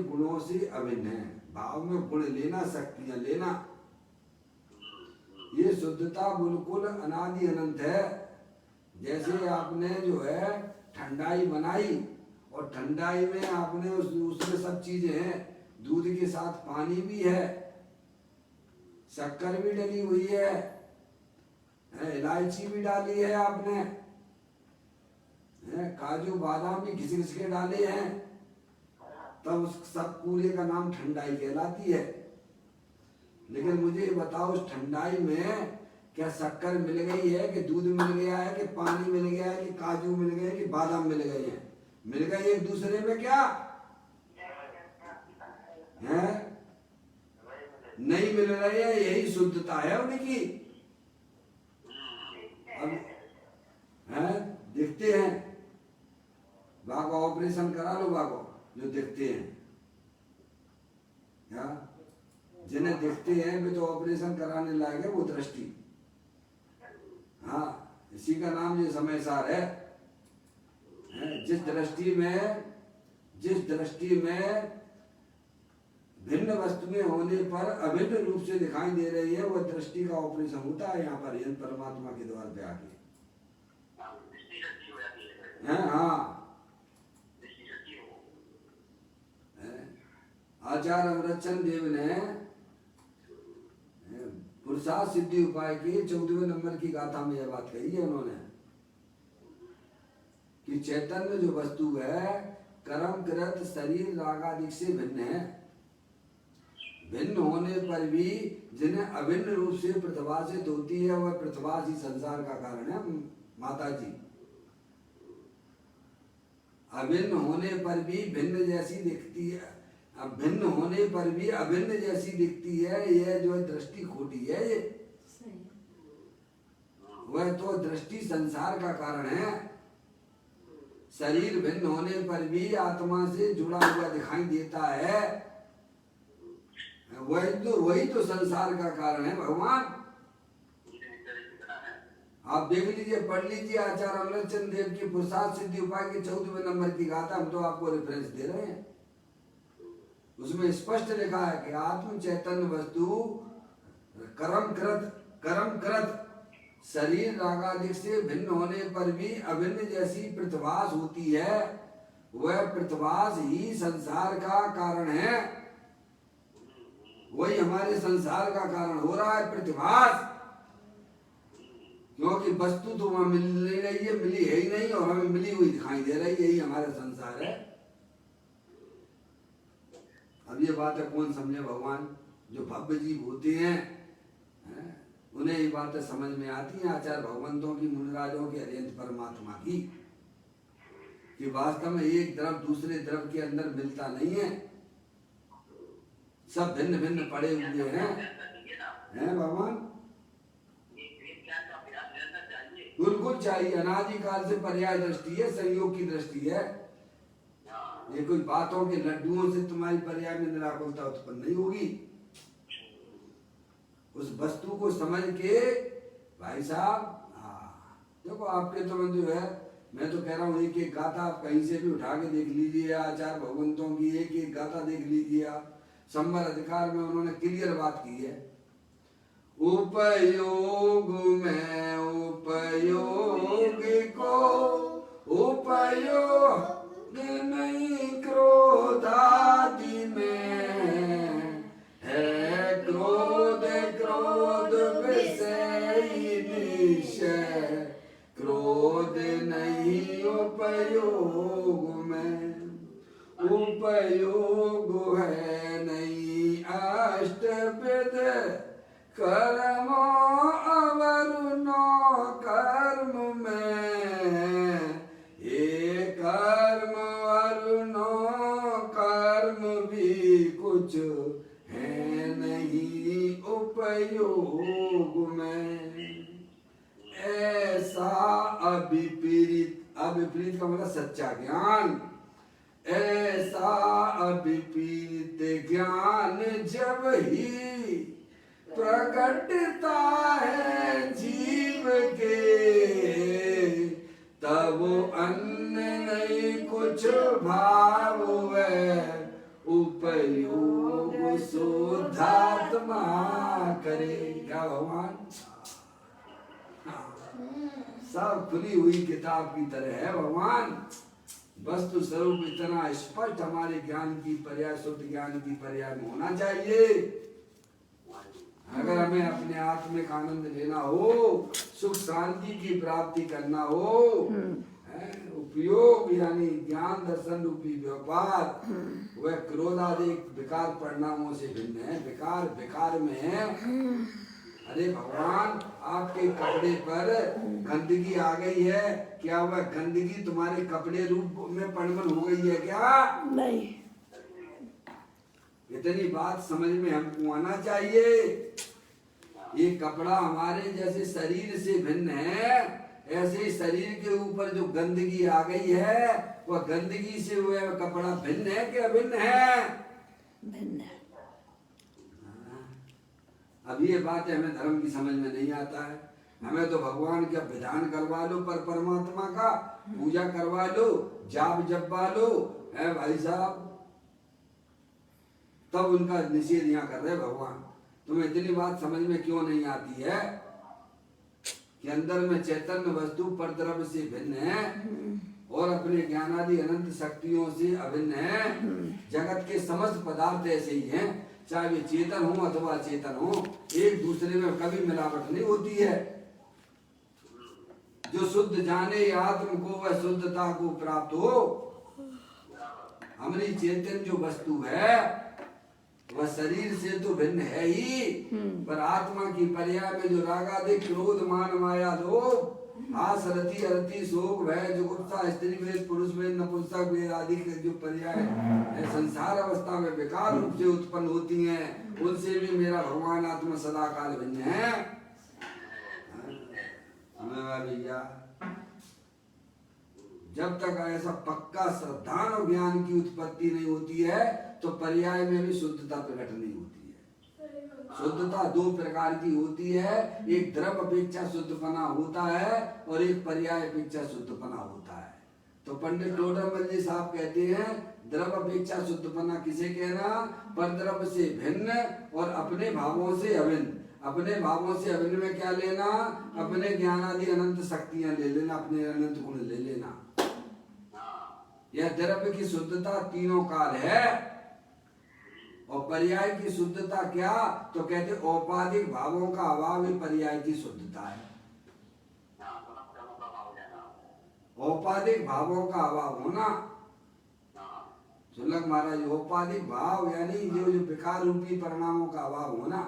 गुणों से अभिन्न हैं। भाव में गुण लेना, शक्तियां लेना, ये शुद्धता बिल्कुल अनादि अनंत है। जैसे आपने जो है ठंडाई बनाई और ठंडाई में आपने उसमें सब चीजें हैं, दूध के साथ पानी भी है, शक्कर भी डली हुई है, इलायची भी डाली है आपने, काजू बादाम भी घिस घिस के डाले हैं, तब उस सब पूरे का नाम ठंडाई कहलाती है। लेकिन मुझे बताओ उस ठंडाई में क्या शक्कर मिल गई है कि दूध मिल गया है कि पानी मिल गया है कि काजू मिल गए कि बादाम मिल गए हैं? मिल गए एक दूसरे में क्या है? नहीं मिल रहे हैं, यही शुद्धता है उनकी। अब है दिखते हैं, बागो ऑपरेशन करा लो, बागो जो दिखते हैं, क्या जिन्हें दिखते हैं वे तो ऑपरेशन कराने लायक है, वो दृष्टि। हाँ, इसी का नाम ये समय सार है। जिस दृष्टि में भिन्न वस्तुएं होने पर अभिन्न रूप से दिखाई दे रही है, वह दृष्टि का ऑपरेशन होता है यहाँ पर परमात्मा के द्वार पे आके। हाँ, आचार्य अमृतचंद देव ने पुरुषार्थ सिद्धि उपाय के 14वें नंबर की गाथा में यह बात कही है उन्होंने कि चैतन्य जो वस्तु है कर्म कृत शरीर रागादिक से भिन्न है। भिन्न होने पर भी जिन्हें अभिन्न रूप से प्रतिभाषित होती है, वह प्रतिभास ही संसार का कारण है। माता जी, अभिन्न होने पर भी भिन्न जैसी दिखती है, अब भिन्न होने पर भी अभिन्न जैसी दिखती है, यह जो दृष्टि खोटी है। ये वह तो दृष्टि संसार का कारण है। शरीर भिन्न होने पर भी आत्मा से जुड़ा हुआ दिखाई देता है, वही तो संसार का कारण है भगवान। आप देख लीजिए, पढ़ लीजिए आचार्य अमृतचंद देव की पुरुषार्थ सिद्धि उपाय के 14वें नंबर की गाथा, हम तो आपको रेफरेंस दे रहे हैं। उसमें स्पष्ट लिखा है कि आत्म चैतन्य वस्तु कर्म कृत शरीर रागादिक से भिन्न होने पर भी अभिन्न जैसी पृथ्वास होती है, वह पृथ्वास ही संसार का कारण है। वही हमारे संसार का कारण हो रहा है, पृथ्वास। क्योंकि वस्तु तो वहां मिल नहीं रही है, मिली है ही नहीं, और हमें मिली हुई दिखाई दे रही है। यही हमारा संसार है। अब ये बात है कौन समझे? भगवान जो भव्य जीव होते हैं, उन्हें ये बातें समझ में आती हैं, आचार्य भगवंतों की, मुनिराजों की, अत्यंत परमात्मा की, कि वास्तव में एक द्रव दूसरे द्रव के अंदर मिलता नहीं है, सब भिन्न भिन्न पड़े हुए हैं भगवान। बिल्कुल चाहिए, अनादिकाल से पर्याय दृष्टि है, संयोग की दृष्टि है। ये कोई बातों के लड्डुओं से तुम्हारी पर्याय में निराकुलता उत्पन्न नहीं होगी। उस वस्तु को समझ के भाई साहब, देखो आपके तो जो है, मैं तो कह रहा हूँ एक एक गाथा आप कहीं से भी उठा के देख लीजिए, आचार्य भगवंतों की एक एक गाथा देख लीजिए आप, संवर अधिकार में उन्होंने क्लियर बात की है। उपयोग में उपयोग को उपयोग नहीं, क्रोध आदि में है, क्रोध क्रोध विषयी निश्चय, क्रोध नहीं उपयोग में। उपयोग है नहीं अष्टविध कर्म अवरुणो कर्म में, ये कर्म अरुणो कर्म भी कुछ है नहीं उपयोग में। ऐसा अभिप्रीत, अभिप्रीत का मतलब सच्चा ज्ञान, ऐसा अभिप्रीत ज्ञान जब ही प्रकटता है जीव के, तब अन्य नहीं कुछ भाव है, उपयोग शुद्धात्मा करेगा भगवान। सब खुली हुई किताब की तरह है भगवान। वस्तु स्वरूप इतना स्पष्ट हमारे ज्ञान की पर्याय, शुद्ध ज्ञान की पर्याय में होना चाहिए। अगर हमें अपने आत्मिक आनंद लेना हो, सुख शांति की प्राप्ति करना हो, उपयोग यानी ज्ञान दर्शन रूपी व्यापार, वह क्रोधादि विकार परिणामों से भिन्न है। विकार विकार में है। अरे भगवान, आपके कपड़े पर गंदगी आ गई है, क्या वह गंदगी तुम्हारे कपड़े रूप में परिणत हो गई है क्या? नहीं। इतनी बात समझ में हमको आना चाहिए। ये कपड़ा हमारे जैसे शरीर से भिन्न है, ऐसे ही शरीर के ऊपर जो गंदगी आ गई है, वह गंदगी से वह कपड़ा भिन्न है कि अभिन्न है? भिन्न है। अब ये बात है, हमें धर्म की समझ में नहीं आता है। हमें तो भगवान का विधान करवा लो, पर परमात्मा का पूजा करवा लो, जाप जपवा लो, है भाई साहब, तब उनका निषेध यहाँ कर रहे भगवान। तुम्हें इतनी बात समझ में क्यों नहीं आती है कि अंदर में चैतन्य वस्तु परद्रव्य से भिन्न है और अपने ज्ञानादि अनंत शक्तियों से अभिन्न है। जगत के समस्त पदार्थ ऐसे ही हैं, चाहे वे चेतन हो अथवा चेतन हो, एक दूसरे में कभी मिलावट नहीं होती है। जो शुद्ध जाने आत्म को वह शुद्धता को प्राप्त हो। हमारी चेतन जो वस्तु है वह शरीर से तो भिन्न है ही, पर आत्मा की पर्याय में जो रागादि क्रोध मान माया लोभ आस रति अरति शोक भय जुगुप्सा स्त्री वेद पुरुष वेद नपुंसक वेद आदि के जो पर्याय संसार अवस्था में विकार रूप से उत्पन्न होती हैं, उनसे भी मेरा भगवान आत्मा सदा काल भिन्न है। भैया, जब तक ऐसा पक्का श्रद्धान और ज्ञान की उत्पत्ति नहीं होती है तो पर्याय में भी शुद्धता प्रकट नहीं होती है। शुद्धता दो प्रकार की होती है, एक द्रव अपेक्षा शुद्धपना होता है और एक पर्याय अपेक्षा शुद्धपना होता है। तो पंडित टोडरमल जी साहब कहते हैं द्रव अपेक्षा शुद्धपना किसे कहना, पर द्रव से भिन्न और अपने भावों से अभिन्न। अपने भावों से अभिन्न में क्या लेना, अपने ज्ञान आदि अनंत शक्तियां ले लेना, अपने अनंत गुण ले लेना। यह द्रव्य की शुद्धता तीनों काल है। और पर्याय की शुद्धता क्या, तो कहते औपाधिक भावों का अभाव ही पर्याय की शुद्धता है। औपाधिक भावों का अभाव होना, सुलग महाराज, औपाधिक भाव यानी जो विकार रूपी परिणामों का अभाव होना।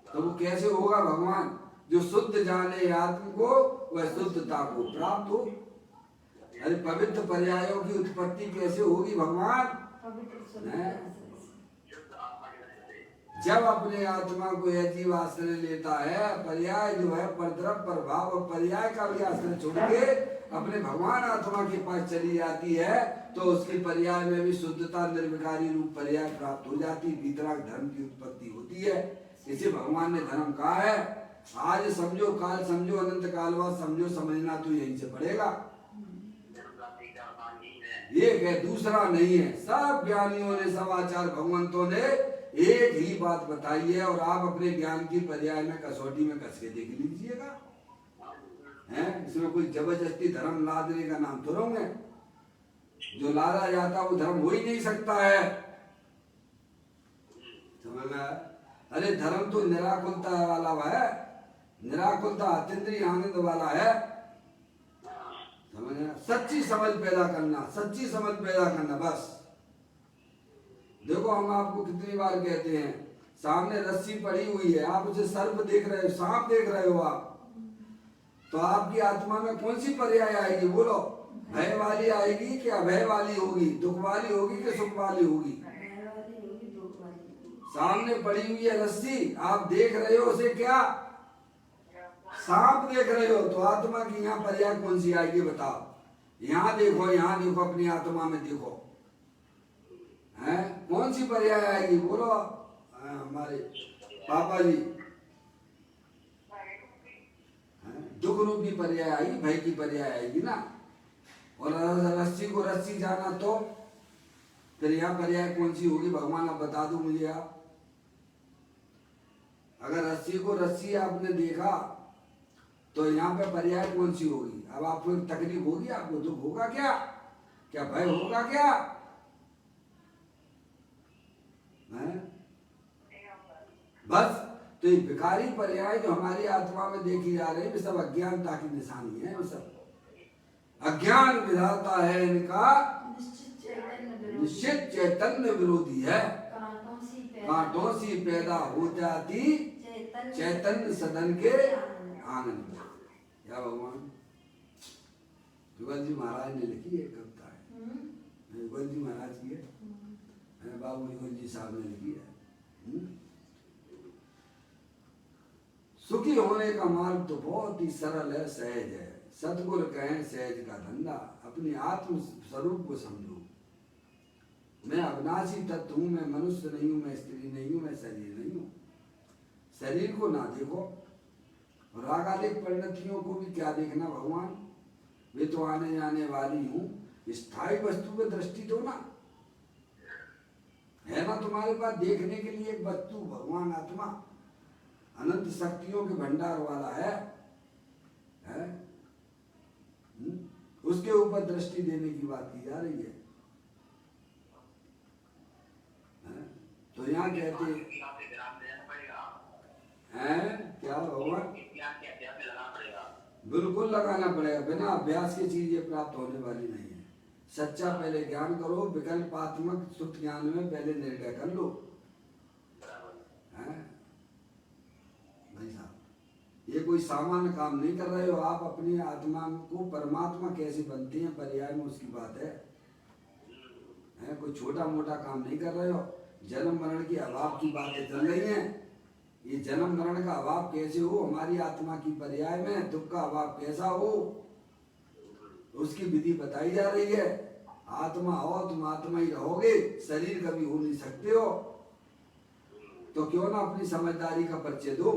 तो वो कैसे होगा भगवान, जो शुद्ध जाने आत्म को वह शुद्धता को प्राप्त हो। अरे पवित्र पर्यायों की उत्पत्ति कैसे होगी भगवान, जब अपने आत्मा को यह जीव आश्रय लेता है। पर्याय जो है परद्रव प्रभाव और पर्याय का भी आश्रय छोड़ के अपने भगवान आत्मा के पास चली जाती है, तो उसकी पर्याय में भी शुद्धता निर्विकारी रूप पर्याय प्राप्त हो जाती, वितराग धर्म की उत्पत्ति होती है। इसे भगवान ने धर्म कहा है। आज समझो, काल समझो, अनंत कालवाद समझो, समझना तो यहीं से पड़ेगा। एक है, दूसरा नहीं है। सब ज्ञानियों ने, सब आचार्य भगवंतों ने एक ही बात बताई है, और आप अपने ज्ञान की पर्याय में कसौटी में कस के देख लीजिएगा। हैं, इसमें कोई जबरदस्ती धर्म लादने का नाम तो रहोगे। जो लादा जाता वो धर्म हो ही नहीं सकता है, समझ में? अरे धर्म तो निराकुलता वाला है, निराकुलता अतीन्द्रिय आनंद वाला है, समझ में? सच्ची समझ पैदा करना, सच्ची समझ पैदा करना, बस। देखो हम आपको कितनी बार कहते हैं, सामने रस्सी पड़ी हुई है, आप उसे सर्प देख रहे हो, सांप देख रहे हो आप, तो आपकी आत्मा में कौन सी पर्याय आएगी, बोलो? भय वाली आएगी कि अभय वाली होगी, दुख वाली होगी कि सुख वाली होगी? सामने पड़ी हुई है रस्सी, आप देख रहे हो उसे, क्या सांप देख रहे हो, तो आत्मा की यहाँ पर्याय कौन सी आएगी बताओ? यहाँ देखो, यहाँ देखो, अपनी आत्मा में देखो, हैं कौन सी पर्याय आएगी, बोलो? हमारे पापा जी, दुख रूपी पर्याय आएगी, भय की पर्याय आएगी ना। और रस्सी को रस्सी जाना, तो फिर यहाँ पर्याय कौन सी होगी भगवान, आप बता दो मुझे आप। अगर रस्सी को रस्सी आपने देखा, तो यहाँ पे पर्याय कौन सी होगी? अब आपको तकलीफ होगी, आपको दुख होगा क्या, क्या भय होगा क्या? बस। तो ये विकारी पर्याय जो हमारी आत्मा में देखी जा रही है, वे सब अज्ञानता की निशानी है, वे सब अज्ञान विधाता है इनका, निश्चित चैतन्य विरोधी है। कांटों सी पैदा हो जाती चैतन्य सदन के आनंद। क्या भगवान युगल जी महाराज ने लिखी है कविता है, युगल जी महाराज की है, बाबू युगल जी साहब ने लिखी है। सुखी होने का मार्ग तो बहुत ही सरल है, सहज है। सतगुरु कहें सहज का धंधा, अपने आत्म स्वरूप को समझो। मैं अविनाशी तत्व हूँ, मैं मनुष्य नहीं हूँ, मैं स्त्री नहीं हूँ, मैं शरीर नहीं हूँ। शरीर को ना देखो, रागालिक परिणतियों को भी क्या देखना भगवान, वे तो आने जाने वाली हूँ। स्थायी वस्तु पे दृष्टि दो ना, है ना तुम्हारे पास देखने के लिए एक वस्तु, भगवान आत्मा अनंत शक्तियों के भंडार वाला है? उसके ऊपर दृष्टि देने की बात की जा रही है। तो यहाँ कहते हैं क्या भगवान, बिल्कुल लगाना पड़ेगा, बिना अभ्यास की चीज ये प्राप्त होने वाली नहीं है। सच्चा पहले ज्ञान करो, विकल्पात्मक शुद्ध ज्ञान में पहले निर्णय कर लो। भाई साहब, ये कोई सामान्य काम नहीं कर रहे हो आप। अपनी आत्मा को परमात्मा कैसे बनते हैं पर्याय में उसकी बात है, कोई छोटा मोटा काम नहीं कर रहे हो। जन्म मरण की अभाव की बातें चल रही हैं। ये जन्म मरण का अभाव कैसे हो हमारी आत्मा की पर्याय में, दुख का अभाव कैसा हो उसकी विधि बताई जा रही है। आत्मा हो तुम आत्मा ही रहोगे, शरीर कभी हो नहीं सकते हो। तो क्यों ना अपनी समझदारी का परिचय दो।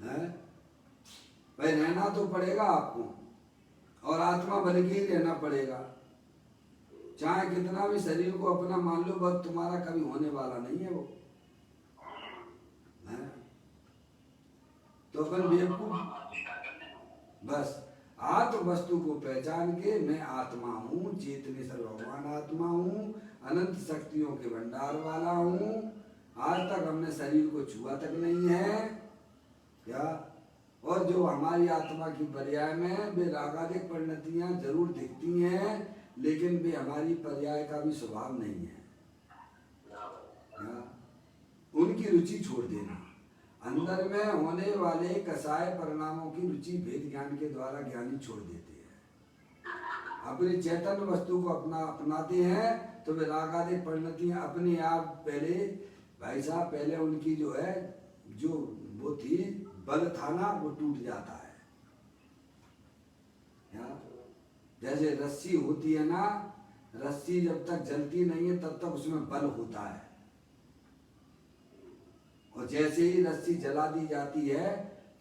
भाई रहना तो पड़ेगा आपको, और आत्मा बन के ही रहना पड़ेगा। चाहे कितना भी शरीर को अपना मान लो, बस तुम्हारा कभी होने वाला नहीं है वो है? तो अपन बेवकूफ बस आत्म वस्तु को पहचान के मैं आत्मा हूँ, चेतनेश्वर भगवान आत्मा हूँ, अनंत शक्तियों के भंडार वाला हूँ। आज तक हमने शरीर को छुआ तक नहीं है क्या? और जो हमारी आत्मा की पर्याय में वे रागादिक परिणतियां जरूर दिखती हैं, लेकिन वे हमारी पर्याय का भी स्वभाव नहीं है क्या? उनकी रुचि छोड़ देना। अंदर में होने वाले कसाय परिणामों की रुचि भेद ज्ञान के द्वारा ज्ञानी छोड़ देते हैं। अपने चैतन्य वस्तु को अपनाते हैं तो वे रागादिक परिणतियां अपने आप पहले भाई साहब पहले उनकी जो है जो वो थी बल था ना, वो टूट जाता है। जैसे रस्सी होती है ना, रस्सी जब तक जलती नहीं है तब तक उसमें बल होता है, और जैसे ही रस्सी जला दी जाती है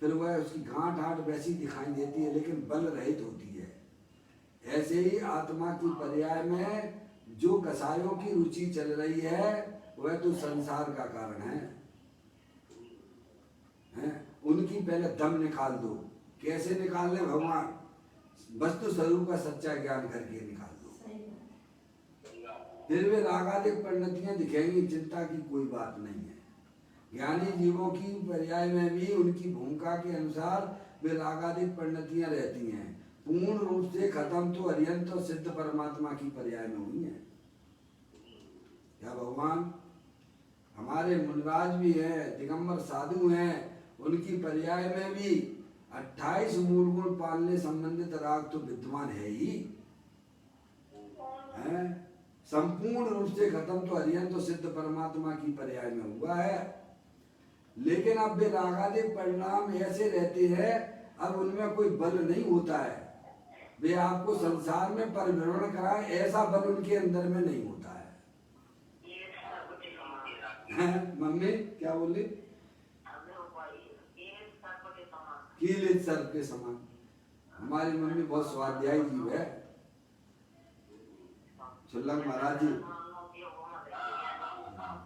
फिर वह उसकी गांठ वैसी दिखाई देती है, लेकिन बल रहित होती है। ऐसे ही आत्मा की पर्याय में जो कसायों की रुचि चल रही है वह तो संसार का कारण है? उनकी पहले दम निकाल दो। कैसे निकाल ले भगवान? वस्तु स्वरूप का सच्चा ज्ञान करके निकाल दो, फिर वे रागादिक परिणतियां दिखेंगी। चिंता की कोई बात नहीं है। ज्ञानी जीवों की पर्याय में भी उनकी भूमिका के अनुसार वे रागादिक परिणतियां रहती हैं। पूर्ण रूप से खत्म तो अरिहंत और सिद्ध परमात्मा की पर्याय में हुई है। क्या भगवान हमारे मुनराज भी हैं, दिगंबर साधु हैं, उनकी पर्याय में भी 28 मूल गुण पालने संबंधित राग तो विद्यमान है ही है। संपूर्ण रूप से खत्म तो अरिहंत तो सिद्ध परमात्मा की पर्याय में हुआ है। लेकिन अब वे रागादिक परिणाम ऐसे रहते हैं, अब उनमें कोई बल नहीं होता है। वे आपको संसार में परिभ्रमण कराए ऐसा बल उनके अंदर में नहीं होता है। मम्मी क्या बोली? कीलित सर्प के समान। हमारी मम्मी बहुत स्वाध्यायी जीव है, छुल्लक महाराज जी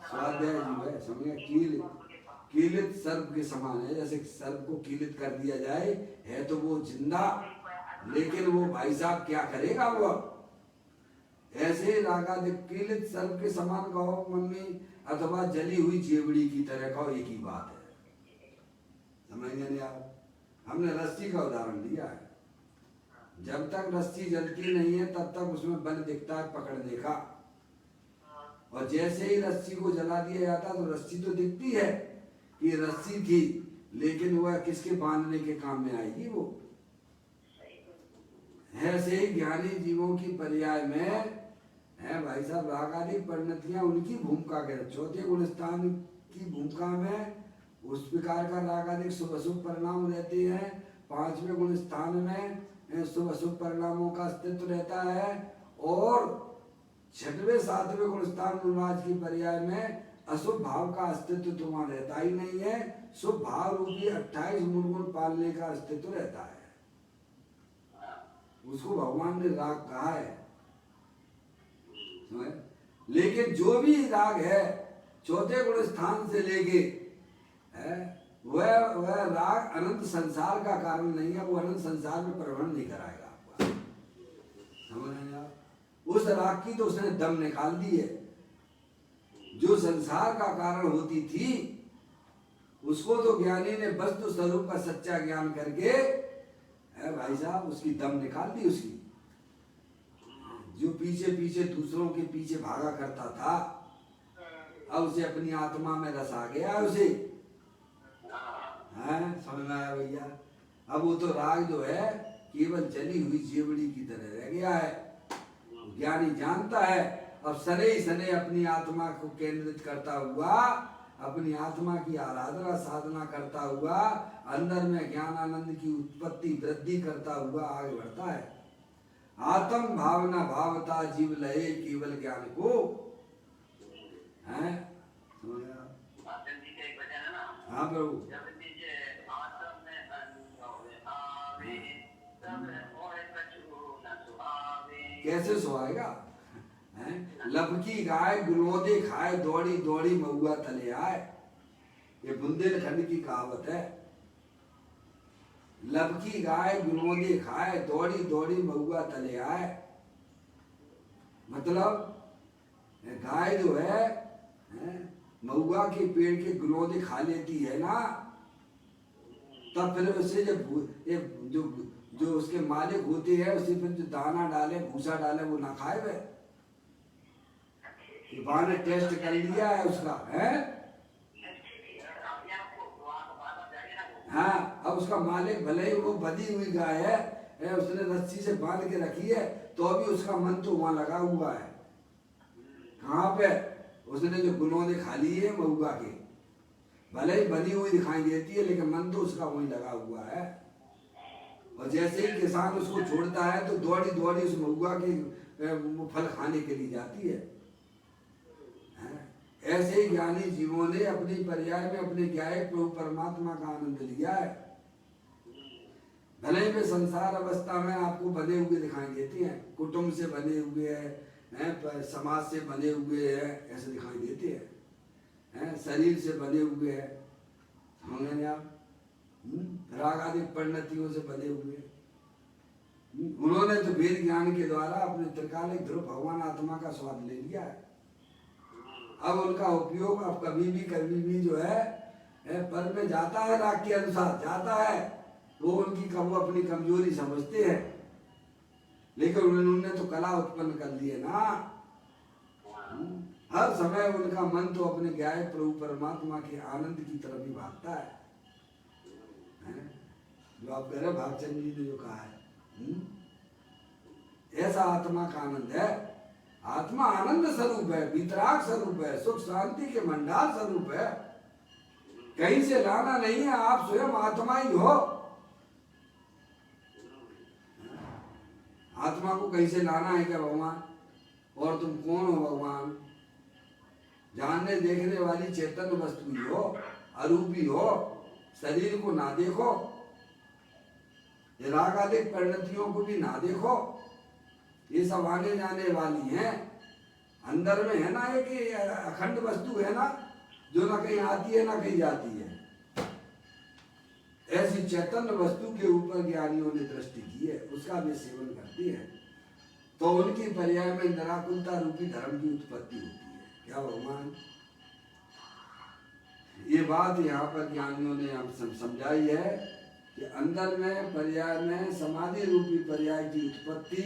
स्वाध्याय जीव है, समझे? कीलित सर्प के समान है। जैसे सर्प को कीलित कर दिया जाए है तो वो जिंदा, लेकिन वो भाई साहब क्या करेगा वो? ऐसे रागादिक कीलित सर्प के समान कहो मम्मी, अथवा जली हुई जेवड़ी की तरह कहो, एक ही बात है। समझेंगे नहीं आप? हमने रस्सी का उदाहरण दिया है। जब तक रस्सी जलती नहीं है तब तक उसमें बल दिखता है पकड़ने का, और जैसे ही रस्सी को जला दिया जाता तो रस्सी तो दिखती है कि रस्सी थी, लेकिन वह किसके बांधने के काम में आएगी? वो ऐसे ही ज्ञानी जीवों की पर्याय में है भाई साहब रागादिक परिणतियां उनकी भूमिका के चौथे गुण स्थान की भूमिका में उस प्रकार का रागादिक शुभ अशुभ परिणाम रहते हैं। 5वें गुण स्थान में शुभ अशुभ परिणामों का अस्तित्व रहता है, और 6वें 7वें गुण स्थान गुणराज की पर्याय में अशुभ भाव का अस्तित्व तो वहां रहता ही नहीं है। शुभ भाव रूपी 28 मूल गुण पालने का अस्तित्व रहता है। उसको भगवान ने राग कहा है। लेकिन जो भी राग है चौथे गुण स्थान से लेके वह राग अनंत संसार का कारण नहीं है। वो अनंत संसार में प्रवहन नहीं कराएगा आपका, समझ रहे हैं? उस राग की तो उसने दम निकाल दी है। जो संसार का कारण होती थी उसको तो ज्ञानी ने वस्तु स्वरूप का सच्चा ज्ञान करके भाई साहब उसकी दम निकाल दी। उसकी जो पीछे पीछे दूसरों के पीछे भागा करता था, अब उसे अपनी आत्मा में रस आ गया। उसे समझ में आया भैया? अब वो तो राग जो है केवल जली हुई जेवड़ी की तरह रह गया है। ज्ञानी जानता है, अब सने ही सने अपनी आत्मा को केंद्रित करता हुआ, अपनी आत्मा की आराधना साधना करता हुआ, अंदर में ज्ञान आनंद की उत्पत्ति वृद्धि करता हुआ आगे बढ़ता है। आत्म भावना भावता जीव लहे केवल ज्ञान को है। हाँ प्रभु, कैसे सोएगा? लपकी गाय गुलोदे खाए, दौड़ी दौड़ी महुआ तले आए। ये बुंदेलखंड की कहावत है। लपकी गाय गुलोदे खाए, दौड़ी दौड़ी महुआ तले आए। मतलब गाय जो है महुआ के पेड़ के गुलोदे खा लेती है ना, तब फिर उसे जो उसके मालिक होते हैं उसे फिर जो दाना डाले, भूसा डाले, वो ना खाए वे। वहां ने टेस्ट कर लिया है उसका, है हाँ। अब उसका मालिक भले ही वो बदी हुई गाय है, उसने रस्सी से बांध के रखी है, तो अभी उसका मन तो वहां लगा हुआ है। कहाँ पे? उसने जो गुलोदे खा लिए महुआ के, भले ही बनी हुई दिखाई देती है, लेकिन मन तो उसका वहीं लगा हुआ है। और जैसे ही किसान उसको छोड़ता है तो दौड़ी दौड़ी उस महुआ के फल खाने के लिए जाती है। ऐसे ही ज्ञानी जीवों ने अपनी पर्याय में अपने ज्ञायक प्रभु परमात्मा का आनंद लिया है। भले ही संसार अवस्था में आपको बने हुए दिखाई देते हैं, कुटुंब से बने हुए हैं, समाज से बने हुए हैं, ऐसे दिखाई देते हैं, शरीर से बने हुए हैं, होंगे आप राग आदि परिणतियों से बने हुए। उन्होंने तो वेद ज्ञान के द्वारा अपने त्रिकालिक ध्रुव भगवान आत्मा का स्वाद ले लिया है। अब उनका उपयोग अब कभी भी जो है पर में जाता है, राग के अनुसार जाता है, वो उनकी वो अपनी कमजोरी समझते हैं, लेकिन उन्होंने तो कला उत्पन्न कर ली है ना। हर समय उनका मन तो अपने ज्ञायक प्रभु परमात्मा के आनंद की तरफ ही भागता है। जो आप कह रहे भागचंद जी ने जो कहा है, ऐसा आत्मा का आनंद है। आत्मा आनंद स्वरूप है, वितराग स्वरूप है, सुख शांति के मंडाल स्वरूप है। कहीं से लाना नहीं है, आप स्वयं आत्मा ही हो। आत्मा को कहीं से लाना है क्या भगवान? और तुम कौन हो भगवान? जानने देखने वाली चैतन्य वस्तु ही हो, अरूपी हो, शरीर को ना देखो, रागादिक परिणतियों को भी ना देखो, ये सब आने जाने वाली हैं। अंदर में है ना एक अखंड वस्तु है ना, जो ना कहीं आती है ना कहीं जाती है। ऐसी चैतन्य वस्तु के ऊपर ज्ञानियों ने दृष्टि की है, उसका वे सेवन करती है, तो उनकी पर्याय में निराकुलता रूपी धर्म की उत्पत्ति होती है। क्या भगवान? ये बात यहाँ पर ज्ञानियों ने हम समझाई है कि अंदर में पर्याय में समाधि रूपी पर्याय की उत्पत्ति,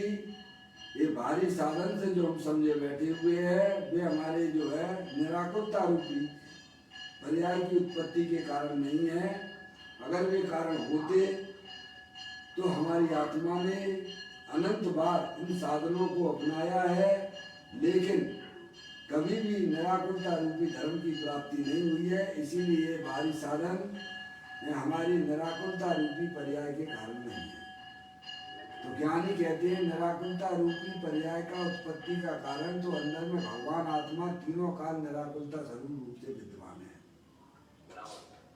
ये भारी साधन से जो हम समझे बैठे हुए हैं, वे हमारे जो है निराकुलता रूपी पर्याय की उत्पत्ति के कारण नहीं है। अगर वे कारण होते तो हमारी आत्मा ने अनंत बार इन साधनों को अपनाया है, लेकिन कभी भी निराकुलता रूपी धर्म की प्राप्ति नहीं हुई है। इसीलिए ये भारी साधन हमारी निराकुलता रूपी पर्याय के कारण नहीं है। तो ज्ञानी कहते हैं निराकुलता रूपी पर्याय का उत्पत्ति का कारण तो अंदर में भगवान आत्मा तीनों काल निराकुलता स्वरूप रूप से विद्यमान है।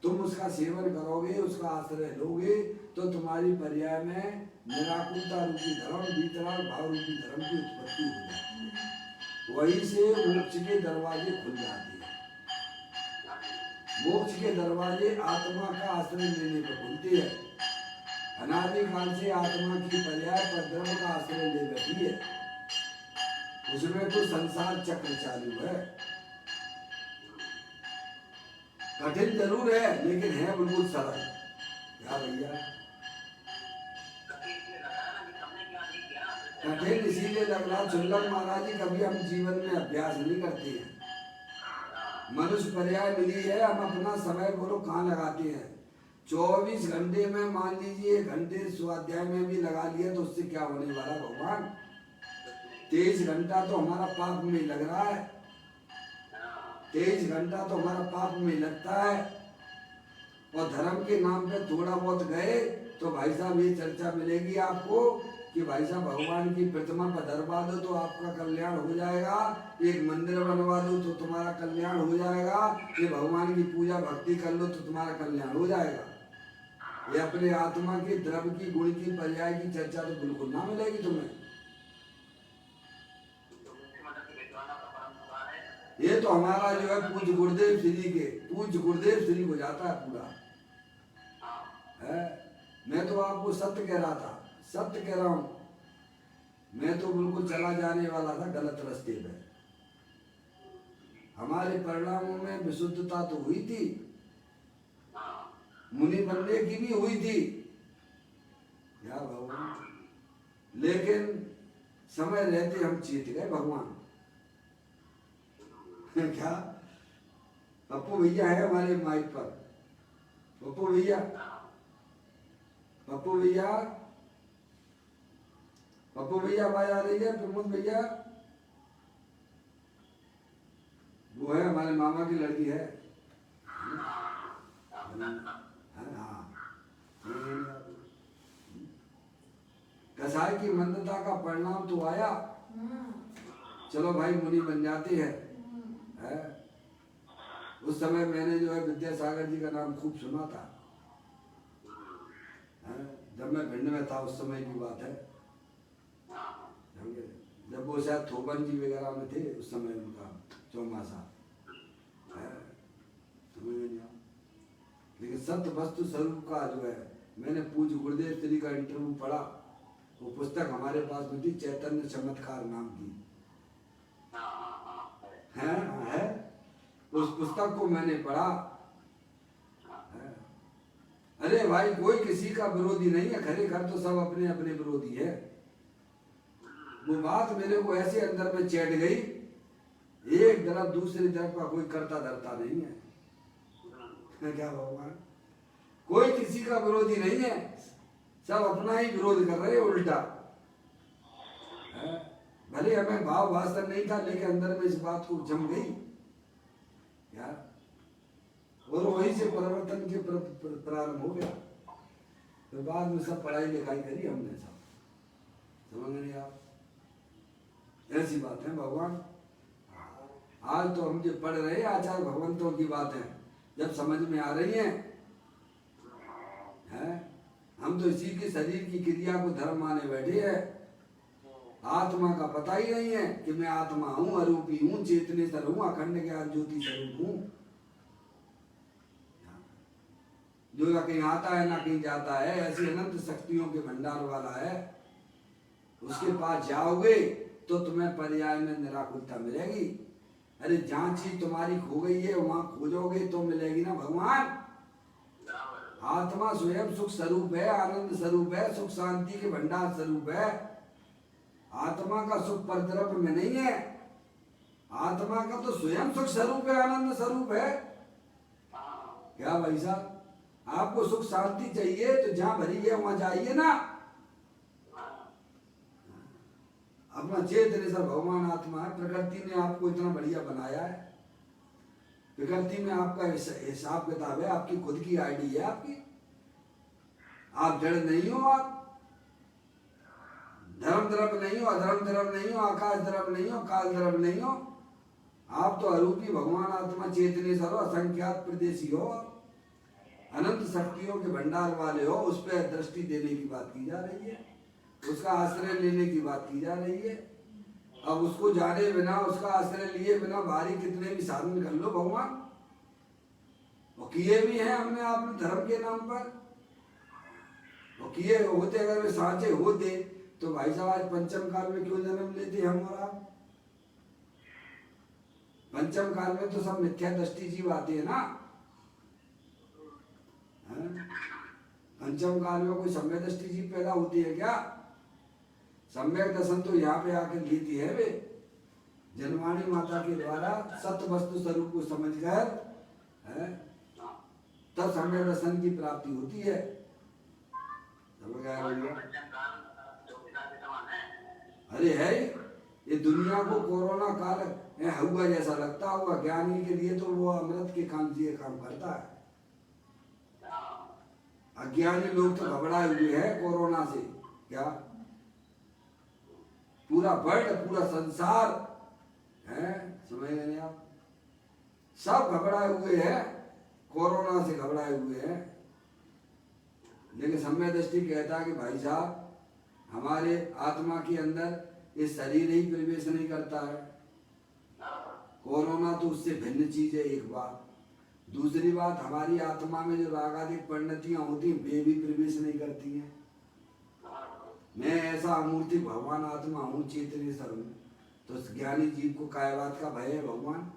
तुम उसका सेवन करोगे, उसका आश्रय लोगे, तो तुम्हारी पर्याय में निराकुलता रूपी धर्म, वितराग भाव रूपी धर्म की उत्पत्ति हो जाती है। वहीं से मोक्ष के दरवाजे खुल जाते हैं। मोक्ष के दरवाजे आत्मा का आश्रय लेने पर खुलते हैं। अनादिकाल से आत्मा की पर्याय पर द्रव्य का आश्रय ले बैठी है, उसमें तो संसार चक्र चालू है। कठिन जरूर है, लेकिन है बिल्कुल सरल। क्या भैया? कठिन इसीलिए लग रहा चुल्लम महाराज जी, कभी हम जीवन में अभ्यास नहीं करते हैं। मनुष्य पर्याय मिली है, हम अपना समय बोलो कहाँ लगाते हैं? 24 घंटे में मान लीजिए 1 घंटे स्वाध्याय में भी लगा लिया तो उससे क्या होने वाला भगवान? 23 घंटा तो हमारा पाप में लग रहा है, 23 घंटा तो हमारा पाप में लगता है। और धर्म के नाम पे थोड़ा बहुत गए तो भाई साहब ये चर्चा मिलेगी आपको कि भाई साहब भगवान की प्रतिमा पधरवा दो तो आपका कल्याण हो जाएगा, एक मंदिर बनवा दो तो तुम्हारा कल्याण हो जाएगा, ये भगवान की पूजा भक्ति कर लो तो तुम्हारा कल्याण हो जाएगा। ये अपने आत्मा के द्रव्य की गुण की पर्याय की चर्चा तो बिल्कुल ना मिलेगी तुम्हें। तो हमारा जो है पूज्य गुरुदेव श्री को जाता है पूरा है। मैं तो आपको सत्य कह रहा था, सत्य कह रहा हूं। मैं तो बिल्कुल चला जाने वाला था गलत रास्ते पे। हमारे परिणामों में विशुद्धता तो हुई थी, मुनि बनने की भी हुई थी या भगवान, लेकिन समय रहते हम चीत गए भगवान। क्या पप्पू भैया है हमारे माइक पर? पप्पू भैया, पप्पू भैया, पप्पू भैया आवाज आ रही है? प्रमोद भैया, वो है हमारे मामा की लड़की है। कसाई की मंदता का परिणाम तो आया, चलो भाई मुनि बन जाते हैं है? उस समय मैंने जो है विद्यासागर जी का नाम खूब सुना था है? जब मैं भिंड में था उस समय की बात है, जब वो शायद थोबन जी वगैरह में थे उस समय उनका चौमासा है। लेकिन सत्य वस्तु स्वरूप का जो है, मैंने पूज्य गुरुदेव श्री का इंटरव्यू पढ़ा, वो पुस्तक हमारे पास में थी, चैतन्य चमत्कार नाम की है। उस पुस्तक को मैंने पढ़ा है। अरे भाई कोई किसी का विरोधी नहीं है, खरेखर तो सब अपने अपने विरोधी है। वो बात मेरे को ऐसे अंदर में चैट गई, एक तरफ दूसरी तरफ का कोई करता धरता नहीं है। क्या भगवान, कोई किसी का विरोधी नहीं है, सब अपना ही विरोध कर रहे हैं उल्टा है? भले हमें भाव वास्तव नहीं था, लेकिन अंदर में इस बात को जम गई यार, और वहीं से परिवर्तन के प्रारंभ हो गया। फिर बाद में सब पढ़ाई लिखाई करी हमने, सब समझ नहीं आप, ऐसी बात है भगवान। आज तो हम जो पढ़ रहे हैं आचार्य भगवंतों की बातें जब समझ में आ रही हैं है? हम तो इसी के शरीर की क्रिया को धर्म माने बैठे हैं। आत्मा का पता ही नहीं है कि मैं आत्मा हूँ, अरूपी हूँ, चेतनेश्वर हूँ, अखंड ज्ञान ज्योति स्वरूप हूँ, जो ना कहीं आता है ना कहीं जाता है, ऐसी अनंत शक्तियों के भंडार वाला है। उसके पास जाओगे तो तुम्हें पर्याय में निराकुलता मिलेगी। अरे जहाँ चीज तुम्हारी खो गई है वहां खोजोगे तो मिलेगी ना भगवान। आत्मा स्वयं सुख स्वरूप है, आनंद स्वरूप है, सुख शांति के भंडार स्वरूप है। आत्मा का सुख परद्रव्य में नहीं है, आत्मा का तो स्वयं सुख स्वरूप है, आनंद स्वरूप है। क्या भाई साहब, आपको सुख शांति चाहिए तो जहां भरी है वहां जाइए ना। अपना चेतनेश्वर भगवान आत्मा है। प्रकृति ने आपको इतना बढ़िया बनाया है, प्रकृति में आपका हिसाब किताब है, आपकी खुद की आईडी है आपकी। आप जड़ नहीं हो, आप धर्म द्रव्य नहीं हो, अधर्म द्रव्य नहीं हो, आकाश द्रव्य नहीं हो, काल द्रव्य नहीं हो। आप तो अरूपी भगवान आत्मा चेतनेश्वर हो, असंख्यात प्रदेशी हो, अनंत शक्तियों के भंडार वाले हो। उस पर दृष्टि देने की बात की जा रही है, उसका आश्रय लेने की बात की जा रही है। अब उसको जाने बिना, उसका आश्रय लिए बिना भारी कितने भी साधन कर लो भगवान, वो किए भी हैं हमने आपने धर्म के नाम पर। वो किए होते, अगर वे साँचे होते तो भाई साहब आज पंचम काल में क्यों जन्म लेते हम और आप? पंचम काल में तो सब मिथ्या दृष्टि जीव आते हैं ना। पंचम काल में कोई सम्यक दृष्टि जीव पैदा होती है क्या? सम्यक दर्शन तो यहाँ पे आकर लेती है वे जनवाणी माता के द्वारा सत्य वस्तु स्वरूप को समझकर, तब सम्यक दर्शन की प्राप्ति होती है। समझ गया भैया? अरे है, ये दुनिया को कोरोना काल हुआ जैसा लगता होगा, ज्ञानी के लिए तो वो अमृत के काम से काम करता है। अज्ञानी लोग तो घबराए हुए हैं कोरोना से। क्या पूरा वर्ल्ड, पूरा संसार है, समझ गए आप, सब घबराए हुए हैं, कोरोना से घबराए हुए हैं। लेकिन सम्य दृष्टि कहता है कि भाई साहब हमारे आत्मा के अंदर ये शरीर ही प्रवेश नहीं करता है, कोरोना तो उससे भिन्न चीज है एक बात। दूसरी बात, हमारी आत्मा में जो रागादिक परिणतियां होती हैं वे भी प्रवेश नहीं करती हैं। मैं ऐसा अमूर्ति भगवान आत्मा हूँ, चेतनेश्वर हूँ, तो उस ज्ञानी जीव को काय बात का भय है भगवान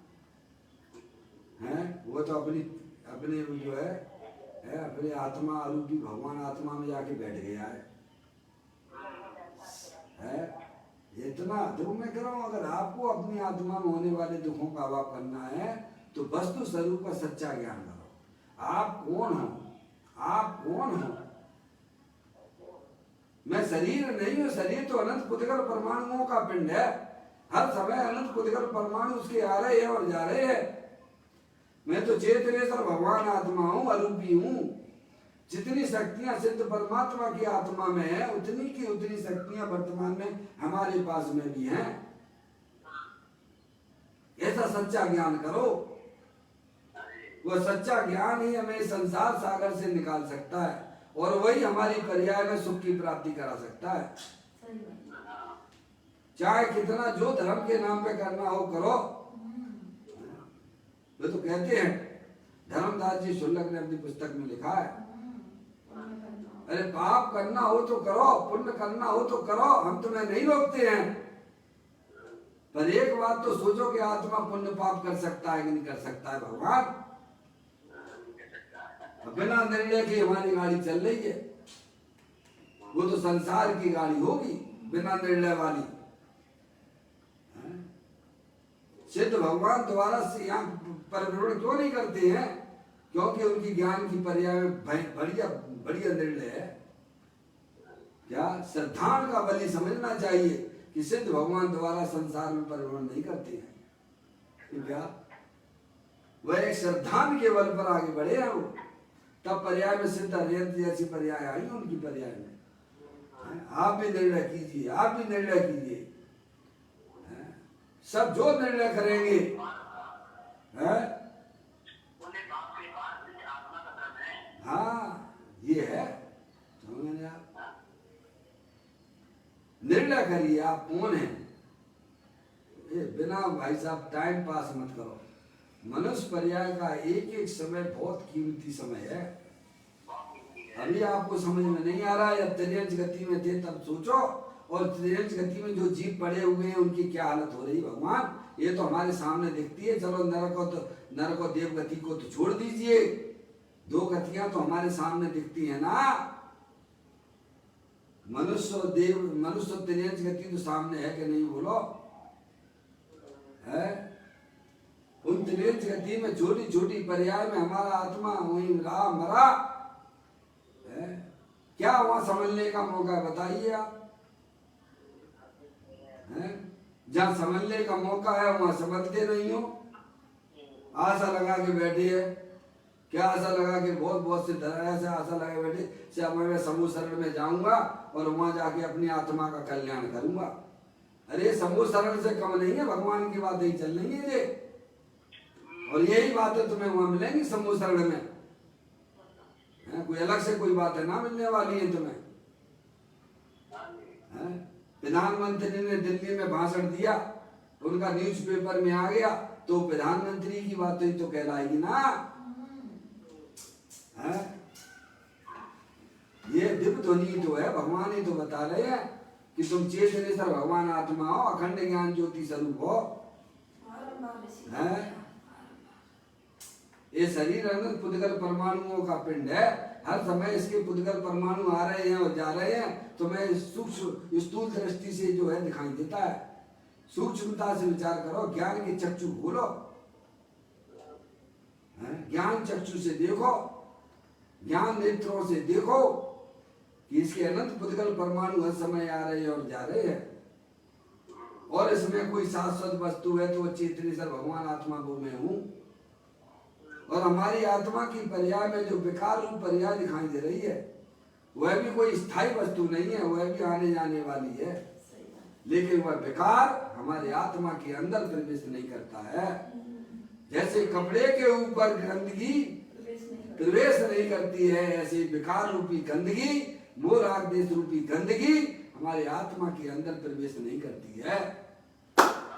है? वो तो अपनी अपने जो है अपने आत्मा रूपी भगवान आत्मा में जाके बैठ गया है? इतना देखो मैं कह रहा हूँ, अगर आपको अपनी आत्मा में होने वाले दुखों का अभाव करना है तो वस्तु स्वरूप का सच्चा ज्ञान करो। आप कौन हो? आप कौन हो? मैं शरीर नहीं हूँ। शरीर तो अनंत पुद्गल परमाणुओं का पिंड है। हर समय अनंत पुद्गल परमाणु उसके आ रहे हैं और जा रहे हैं। मैं तो चेतनेश्वर भगवान आत्मा हूँ, अरूपी हूँ। जितनी शक्तियां सिद्ध परमात्मा की आत्मा में है उतनी की उतनी शक्तियां वर्तमान में हमारे पास में भी हैं। ऐसा सच्चा ज्ञान करो। वह सच्चा ज्ञान ही हमें संसार सागर से निकाल सकता है और वही हमारी पर्याय में सुख की प्राप्ति करा सकता है। चाहे कितना जो धर्म के नाम पे करना हो करो। वे तो कहते हैं, धर्मदास जी शुल्लक ने अपनी पुस्तक में लिखा है, अरे पाप करना हो तो करो, पुण्य करना हो तो करो, हम तुम्हें नहीं रोकते हैं, पर एक बात तो सोचो कि आत्मा पुण्य पाप कर सकता है कि नहीं कर सकता है? भगवान बिना निर्णय के हमारी गाड़ी चल रही है। वो तो संसार की गाड़ी होगी बिना निर्णय वाली। सिद्ध भगवान द्वारा से यहाँ परिभ्रमण क्यों नहीं करते हैं? क्योंकि उनकी ज्ञान की पर्याय में बढ़िया बढ़िया निर्णय है। क्या श्रद्धान का बलि समझना चाहिए कि सिद्ध भगवान द्वारा संसार में परिभ्रमण नहीं करते हैं। क्या वह एक श्रद्धान के बल पर आगे बढ़े हैं? वो तब पर्याय में सिद्ध अर्यंत जैसी पर्याय आई उनकी पर्याय में। आप भी निर्णय कीजिए, आप भी निर्णय कीजिए। सब जो निर्णय करेंगे हाँ ये है। समझे आप? निर्णय करिए आप कौन हैं। ये बिना भाई साहब टाइम पास मत करो। मनुष्य पर्याय का एक एक समय बहुत कीमती समय है। अभी आपको समझ में नहीं आ रहा है, जब त्रियंश गति में थे तब सोचो, और त्रियंश गति में जो जीव पड़े हुए हैं उनकी क्या हालत हो रही। भगवान ये तो हमारे सामने दिखती है। चलो नरक और देव गति को तो छोड़ दीजिए, दो गतियां तो हमारे सामने दिखती है ना। मनुष्य और देव, मनुष्य और त्रियंश गति तो सामने है कि नहीं बोलो? है। उन त्रियंश गति में छोटी छोटी पर्याय में हमारा आत्मा वहीं रहा मरा है। क्या वहां समझने का मौका बताइए आप? जहाँ समझने का मौका है वहां समझते नहीं हो। आशा लगा के बैठे है। क्या आशा लगा के बहुत से तरह से आशा लगा बैठे से मैं समूह शरण में जाऊंगा और वहां जाके अपनी आत्मा का कल्याण करूंगा। अरे समूह शरण से कम नहीं है, भगवान की बात ही चल रही है ये, और यही बातें तुम्हें वहां मिलेंगी समूह शरण में। कोई अलग से कोई बात है ना मिलने वाली है तुम्हें। प्रधानमंत्री ने दिल्ली में भाषण दिया, उनका न्यूज़पेपर में आ गया, तो प्रधानमंत्री की बातें तो कहलाएगी ना। ये दिव्य ध्वनि तो है, भगवान ही तो बता रहे हैं कि तुम चेतनेश्वर भगवान आत्मा हो, अखंड ज्ञान ज्योति स्वरूप हो। ये शरीर अनंत पुद्गल परमाणुओं का पिंड है। हर समय इसके पुद्गल परमाणु आ रहे हैं और जा रहे हैं, तो मैं सूक्ष्म स्थूल दृष्टि से जो है दिखाई देता है। सूक्ष्मता से विचार करो, ज्ञान के चक्षु खोलो, ज्ञान चक्षु से देखो, ज्ञान नेत्रों से देखो कि इसके अनंत पुद्गल परमाणु हर समय आ रहे हैं और जा रहे हैं, और इसमें कोई शाश्वत वस्तु है तो वो चेतनेश्वर भगवान आत्मा वो मैं हूँ। और हमारी आत्मा की पर्याय में जो विकार रूप पर्याय दिखाई दे रही है वह भी कोई स्थायी वस्तु नहीं है, वह भी आने जाने वाली है, लेकिन वह विकार हमारे आत्मा के अंदर प्रवेश नहीं करता है। जैसे कपड़े के ऊपर गंदगी प्रवेश नहीं करती है, ऐसे विकार रूपी गंदगी, मोह राग देश रूपी गंदगी हमारे आत्मा के अंदर प्रवेश नहीं करती है।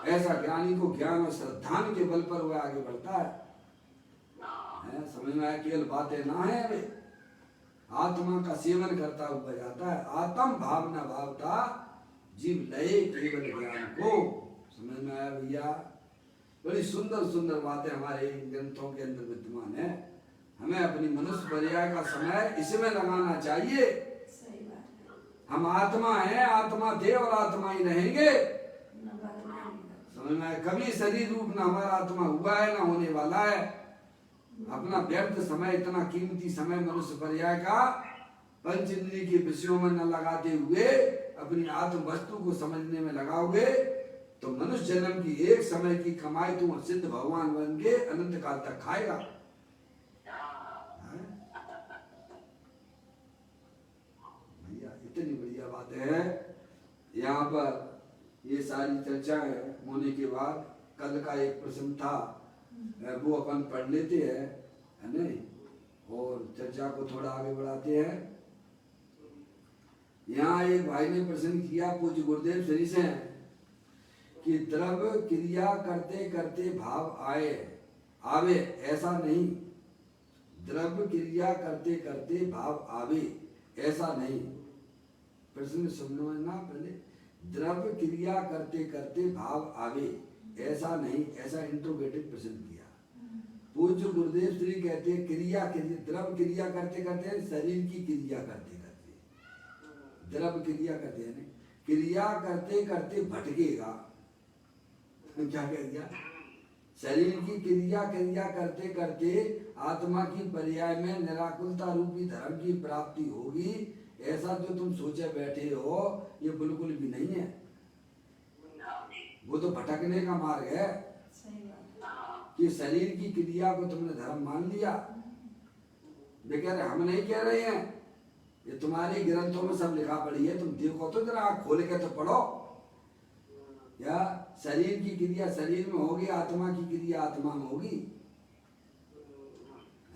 ऐसा ज्ञानी को ज्ञान और श्रद्धान के बल पर वह आगे बढ़ता है। समझ में आया? केवल बातें ना है, वे आत्मा का सेवन करता हुआ जाता है। आत्म भावना भावता जीव लय केवल ज्ञान को। समझ में आया भैया? बड़ी सुंदर सुंदर बातें हमारे इन ग्रंथों के अंदर विद्यमान है। हमें अपनी मनुष्य पर्याय का समय इसमें लगाना चाहिए। सही बात है। हम आत्मा हैं, आत्मा थे और आत्मा ही रहेंगे। न बदलना नहीं। समझ में आया? कभी शरीर रूप न हमारा आत्मा हुआ है ना होने वाला है। अपना व्यर्थ समय, इतना कीमती समय मनुष्य पर्याय का पंच इंद्रिय के विषयों में न लगाते हुए अपनी आत्म वस्तु को समझने में लगाओगे तो मनुष्य जन्म की एक समय की कमाई तुम सिद्ध भगवान बन के अनंत काल तक खाएगा। भैया इतनी बढ़िया बात है। यहाँ पर ये सारी चर्चाएं होने के बाद कल का एक प्रश्न था, वो अपन पढ़ लेते हैं, है नहीं, और चर्चा को थोड़ा आगे बढ़ाते हैं। यहाँ एक भाई ने प्रश्न किया पूज्य गुरुदेव श्री से कि द्रव्य क्रिया करते करते भाव आवे, ऐसा नहीं। द्रव्य क्रिया करते करते भाव आवे, ऐसा नहीं। प्रश्न सुनना है ना पहले। द्रव्य क्रिया करते करते भाव आवे, ऐसा नहीं, ऐसा इंट्रोगेटिव प्रश्न किया। पूज्य गुरुदेव श्री कहते हैं क्रिया द्रव्य क्रिया करते करते शरीर की क्रिया करते करते, द्रव्य क्रिया करते हैं, क्रिया करते करते भटकेगा। क्या कह दिया? शरीर की क्रिया करते करते आत्मा की पर्याय में निराकुलता रूपी धर्म की प्राप्ति होगी, ऐसा जो तुम सोचे बैठे हो ये बिल्कुल भी नहीं है। वो तो भटकने का मार्ग है। सही बात। कि शरीर की क्रिया को तुमने धर्म मान लिया। वे कह रहे हम नहीं कह रहे हैं, ये तुम्हारे ग्रंथों में सब लिखा पड़ी है, तुम देखो तो जरा आँख खोल के तो पढ़ो। या शरीर की क्रिया शरीर में होगी, आत्मा की क्रिया आत्मा में होगी।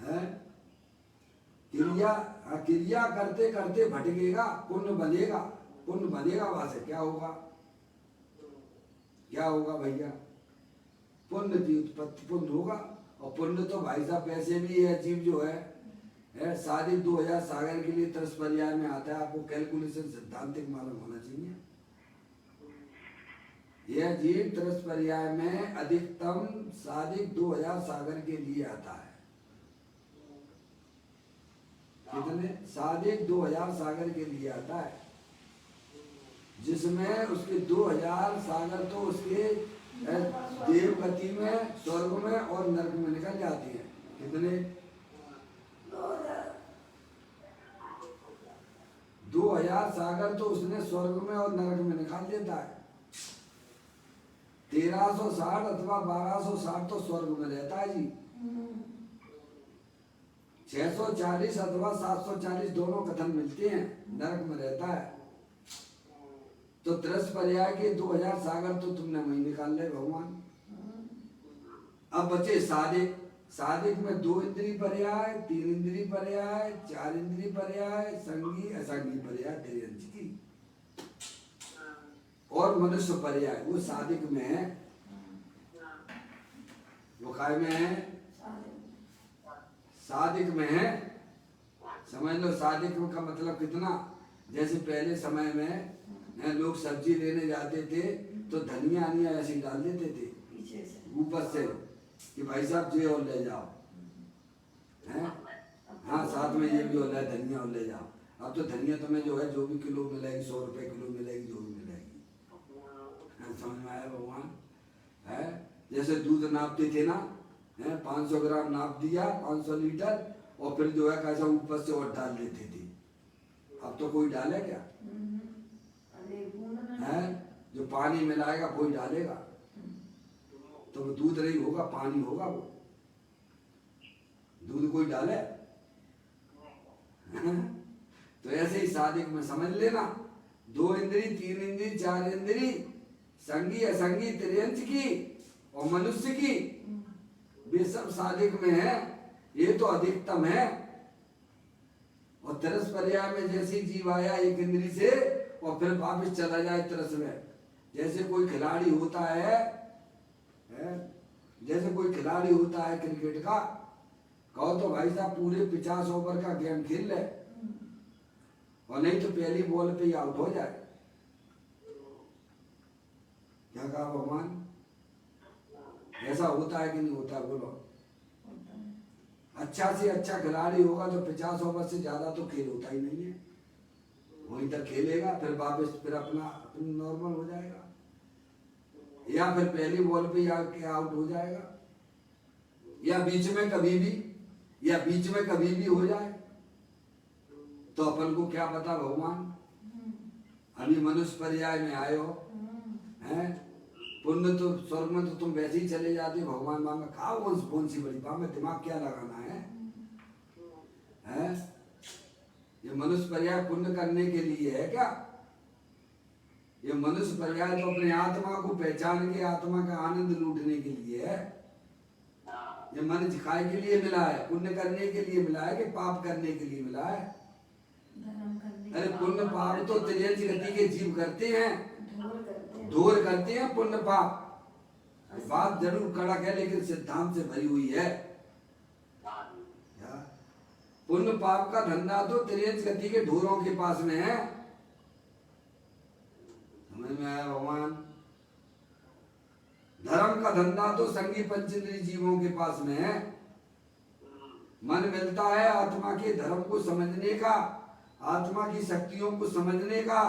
है क्रिया करते करते भटकेगा, पुण्य बनेगा। पुण्य बनेगा वहां से क्या होगा? क्या होगा भैया? पुण्य की उत्पत्ति, पुण्य होगा। और पुण्य तो भाई साहब पैसे भी है। जीव जो है सारी 2000 सागर के लिए तरस पर्याय में आता है। आपको कैलकुलेशन सिद्धांतिक मालूम होना चाहिए। यह जीव तरस पर्याय में अधिकतम साधिक 2000 सागर के लिए आता है। कितने? साधिक 2000 सागर के लिए आता है, जिसमें उसके 2000 सागर तो उसके देव गति में, स्वर्ग में और नरक में निकल जाती है। कितने? 2000 सागर तो उसने स्वर्ग में और नरक में निकाल देता है। 1360 अथवा 1260 तो स्वर्ग में रहता है जी। 640 अथवा 740 दोनों कथन मिलते हैं, नरक में रहता है। तो त्रस पर्याय के 2000 सागर तो तुमने वही निकाल ले भगवान। अब बचे साधिक। साधिक में 2 इंद्रिय पर्याय, 3 इंद्रिय पर्याय, 4 इंद्रिय पर्याय, संगी असंगी पर्याय तेरे अंश की, और मनुष्य पर्याय वो साधिक में है। वो काय में है? साधिक में है। समझ लो साधिक का मतलब कितना। जैसे पहले समय में लोग सब्जी लेने जाते थे तो धनिया अनिया ऐसे डाल देते थे ऊपर से कि भाई साहब ये और ले जाओ, हैं? हाँ साथ में ये भी हो रहा है, धनिया और ले जाओ। अब तो धनिया तुम्हें जो है जो भी किलो मिलेगी, 100 रुपए किलो मिलेगी, जो भी मिलेगी। समझ में आया भगवान? है जैसे दूध नापते थे ना, 500 ग्राम नाप दिया, 500 लीटर, और फिर जो है कैसा ऊपर से और डाल देते थे। अब तो कोई डाले क्या? है जो पानी मिलाएगा कोई डालेगा, तो वो दूध नहीं होगा, पानी होगा। वो दूध कोई डाले? तो ऐसे ही साधिक में समझ लेना, 2 इंद्री, 3 इंद्री, 4 इंद्री, संगी असंगी त्रियंश की और मनुष्य की, वे सब साधिक में है। ये तो अधिकतम है। और तरस पर्याय में जैसे जीव आया एक इंद्री से और फिर वापिस चला जाए तरस में, जैसे कोई खिलाड़ी होता है है। जैसे कोई खिलाड़ी होता है क्रिकेट का, कहो तो भाई साहब पूरे 50 ओवर का गेम खेल ले, और नहीं तो पहली बॉल पे ही आउट हो जाए। क्या कहा भगवान? ऐसा होता है कि नहीं होता? बोलो। होता है। अच्छा से अच्छा खिलाड़ी होगा तो 50 ओवर से ज्यादा तो खेल होता ही नहीं है। वहीं तक खेलेगा, फिर वापस फिर अपना नॉर्मल हो जाएगा, या फिर पहली बॉल पे आके आउट हो जाएगा, या बीच में कभी भी हो जाए। तो अपन को क्या पता भगवान? अभी मनुष्य पर्याय में आए हो, हैं? पुण्य तो स्वर्ग में तो तुम वैसे ही चले जाते हो। भगवान माँ में खाओ कौन सी बड़ी बात में दिमाग क्या लगाना है? हैं? ये मनुष्य पर्याय पुण्य करने के लिए है क्या? ये मनुष्य पर्याय तो अपने आत्मा को पहचान के आत्मा का आनंद लूटने के लिए है। ये मन दिखाए के लिए मिला है, पुण्य करने के लिए मिला है कि पाप करने के लिए मिला है? धर्म करने अरे पुण्य पाप तो त्रियंच गति के जीव करते हैं, ढोल करते हैं पुण्य पाप। बात जरूर कड़क है लेकिन सिद्धांत से भरी हुई है। पुण्य पाप का धंधा तो त्रियंच गति के ढोरों के पास में है। समझ में आया भगवान? धर्म का धंधा तो संगी पंचेंद्रिय जीवों के पास में है। मन मिलता है आत्मा के धर्म को समझने का, आत्मा की शक्तियों को समझने का,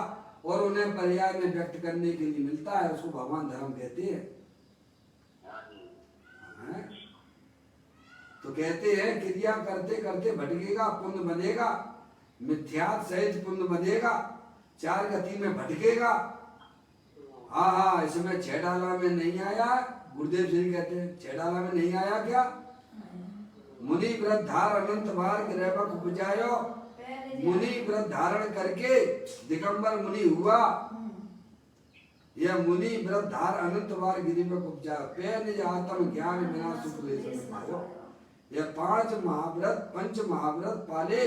और उन्हें पर्याय में व्यक्त करने के लिए मिलता है। उसको भगवान धर्म कहते हैं। तो कहते हैं क्रिया करते करते भटकेगा पुण्य बनेगा, मिथ्यात सहित पुण्य बनेगा, चार गति में भटकेगा। हाँ, इसमें छेडाला में नहीं आया। गुरुदेव जी कहते हैं छेडाला में नहीं आया क्या? मुनि व्रत धार अनंत बार ग्रहवक उपजायो। मुनि व्रत धारण करके दिगंबर मुनि हुआ। यह मुनि व्रत धार अनंत बार गिरिवक उपजायो। पे निज आत्म ज्ञान बिना सुख ले पायो। यह 5 महाव्रत 5 महाव्रत पाले,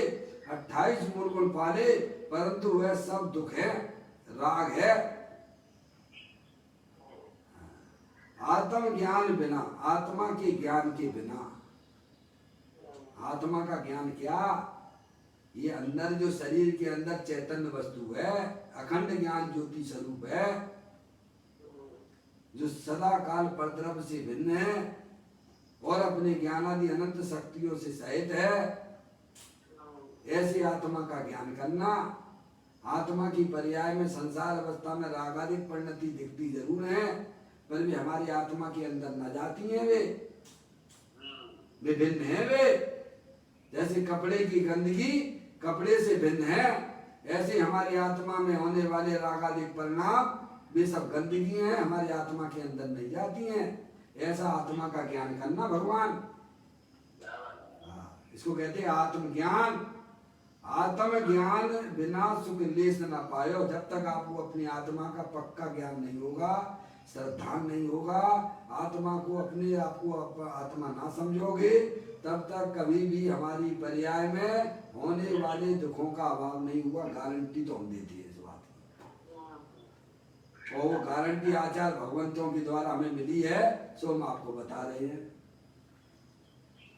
28 मूल गुण पाले, परंतु वह सब दुख है, राग है। आत्म ज्ञान बिना, आत्मा के ज्ञान के बिना, आत्मा का ज्ञान क्या? ये अंदर जो शरीर के अंदर चैतन्य वस्तु है, अखंड ज्ञान ज्योति स्वरूप है, जो सदा काल परद्रव्य से भिन्न है और अपने ज्ञानादि अनंत शक्तियों से सहित है। ऐसी आत्मा का ज्ञान करना। आत्मा की पर्याय में संसार अवस्था में रागादिक परिणति दिखती जरूर है, पर भी हमारी आत्मा के अंदर न जाती हैं। वे भिन्न है। वे जैसे कपड़े की गंदगी कपड़े से भिन्न है, ऐसे हमारी आत्मा में होने वाले रागादिक परिणाम वे सब गंदगी हैं, हमारी आत्मा के अंदर नहीं जाती हैं। ऐसा आत्मा का ज्ञान करना भगवान। इसको कहते हैं आत्मज्ञान। आत्मज्ञान बिना सुख लेस न पायो। जब तक आपको अपनी आत्मा का पक्का ज्ञान नहीं होगा, श्रद्धा नहीं होगा, आत्मा को अपने आप को आत्मा ना समझोगे, तब तक कभी भी हमारी पर्याय में होने वाले दुखों का अभाव नहीं हुआ। गारंटी तो हम देते हैं इस बात की, और वो गारंटी आचार्य भगवंतों के द्वारा हमें मिली है, सो हम आपको बता रहे हैं।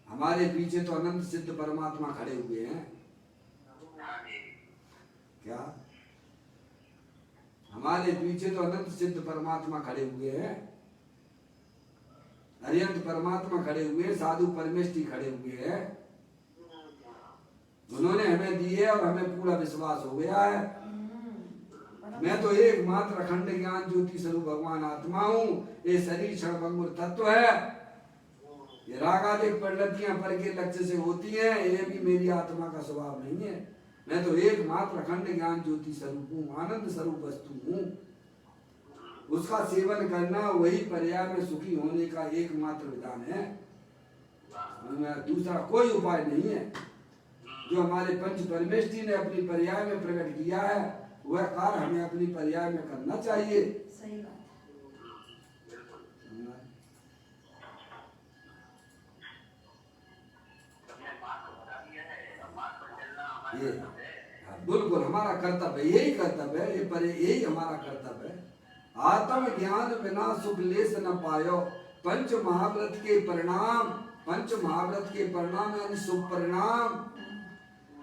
हमारे पीछे तो अनंत सिद्ध परमात्मा खड़े हुए हैं। क्या? हमारे पीछे तो अनंत सिद्ध परमात्मा खड़े हुए हैं, अरिहंत परमात्मा खड़े हुए हैं, साधु परमेष्ठी खड़े हुए हैं। उन्होंने हमें दी है और हमें पूरा विश्वास हो गया है। मैं तो एकमात्र अखंड ज्ञान ज्योति स्वरूप भगवान आत्मा हूँ। ये शरीर क्षणभंगुर तत्व है। ये रागादिक परिणतियां पर के लक्ष्य से होती हैं, ये भी मेरी आत्मा का स्वभाव नहीं है। मैं तो एकमात्र अखंड ज्ञान ज्योति स्वरूप हूँ, आनंद स्वरूप वस्तु हूँ। उसका सेवन करना वही पर्याय में सुखी होने का एकमात्र विधान है। दूसरा कोई उपाय नहीं है। जो हमारे पंच परमेष्ठी ने अपनी पर्याय में प्रकट किया है, वह कार्य हमें अपनी पर्याय में करना चाहिए। सही बात है। ये बिल्कुल हमारा कर्तव्य, यही कर्तव्य है, यही हमारा कर्तव्य है। आत्म ज्ञान बिना सुख लेस न पायो। पंच महाव्रत के परिणाम, पंच महाव्रत के परिणाम यानी शुभ परिणाम,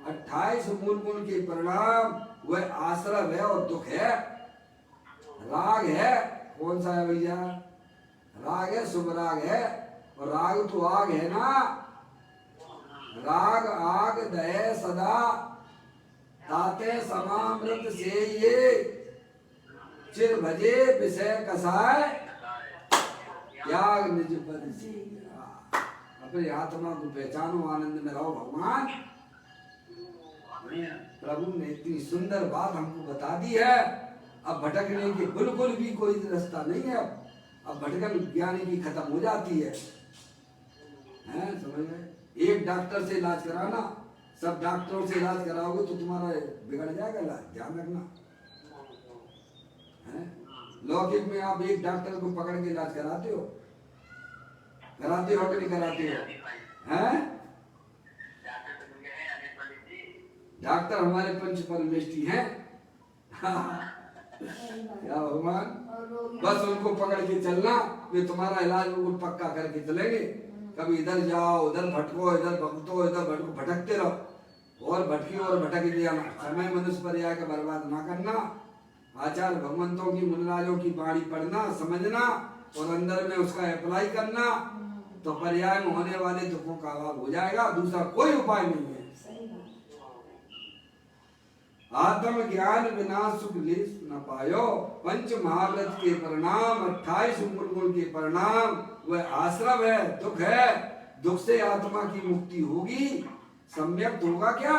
28 मूल गुण के परिणाम, वह आश्रव है और दुख है। राग है, कौन सा है भैया? राग है, शुभ राग है। और राग तो आग है ना, राग आग दहे सदा, ताते समामृत से ये चिर भजे विषय कसाय, त्याग निज पद से। अपने आत्मा को पहचानो, आनंद में रहो। भगवान प्रभु ने इतनी सुंदर बात हमको बता दी है। अब भटकने की बिल्कुल भी कोई रास्ता नहीं है। अब भटकन ज्ञानी की खत्म हो जाती है, समझ गए? एक डॉक्टर से इलाज कराना, सब डॉक्टरों से इलाज कराओगे तो तुम्हारा बिगड़ जाएगा इलाज, ध्यान रखना। लौकिक में आप एक डॉक्टर को पकड़ के इलाज कराते हो कि नहीं कराते हो? हैं? डॉक्टर हमारे पंच परमेष्टि हैं। क्या भगवान, बस उनको पकड़ के चलना, वे तुम्हारा इलाज बिल्कुल पक्का करके चलेंगे। कभी इधर जाओ, उधर भटको, इधर भटको, इधर भटको, भटकते रहो और भटकी और भटक जाना। समय मनुष्य पर्याय का बर्बाद ना करना। आचार्य भगवंतों की, मुनिराजों की वाणी पढ़ना, समझना और अंदर में उसका अप्लाई करना, तो पर्याय में होने वाले दुखों का अभाव हो जाएगा। दूसरा कोई उपाय नहीं है। आत्म ज्ञान बिना सुख लेस न पायो, पंच महाव्रत के परिणाम, 28 मूल गुण के परिणाम, वह आश्रम है, दुख है। दुख से आत्मा की मुक्ति होगी। सम्यक होगा क्या?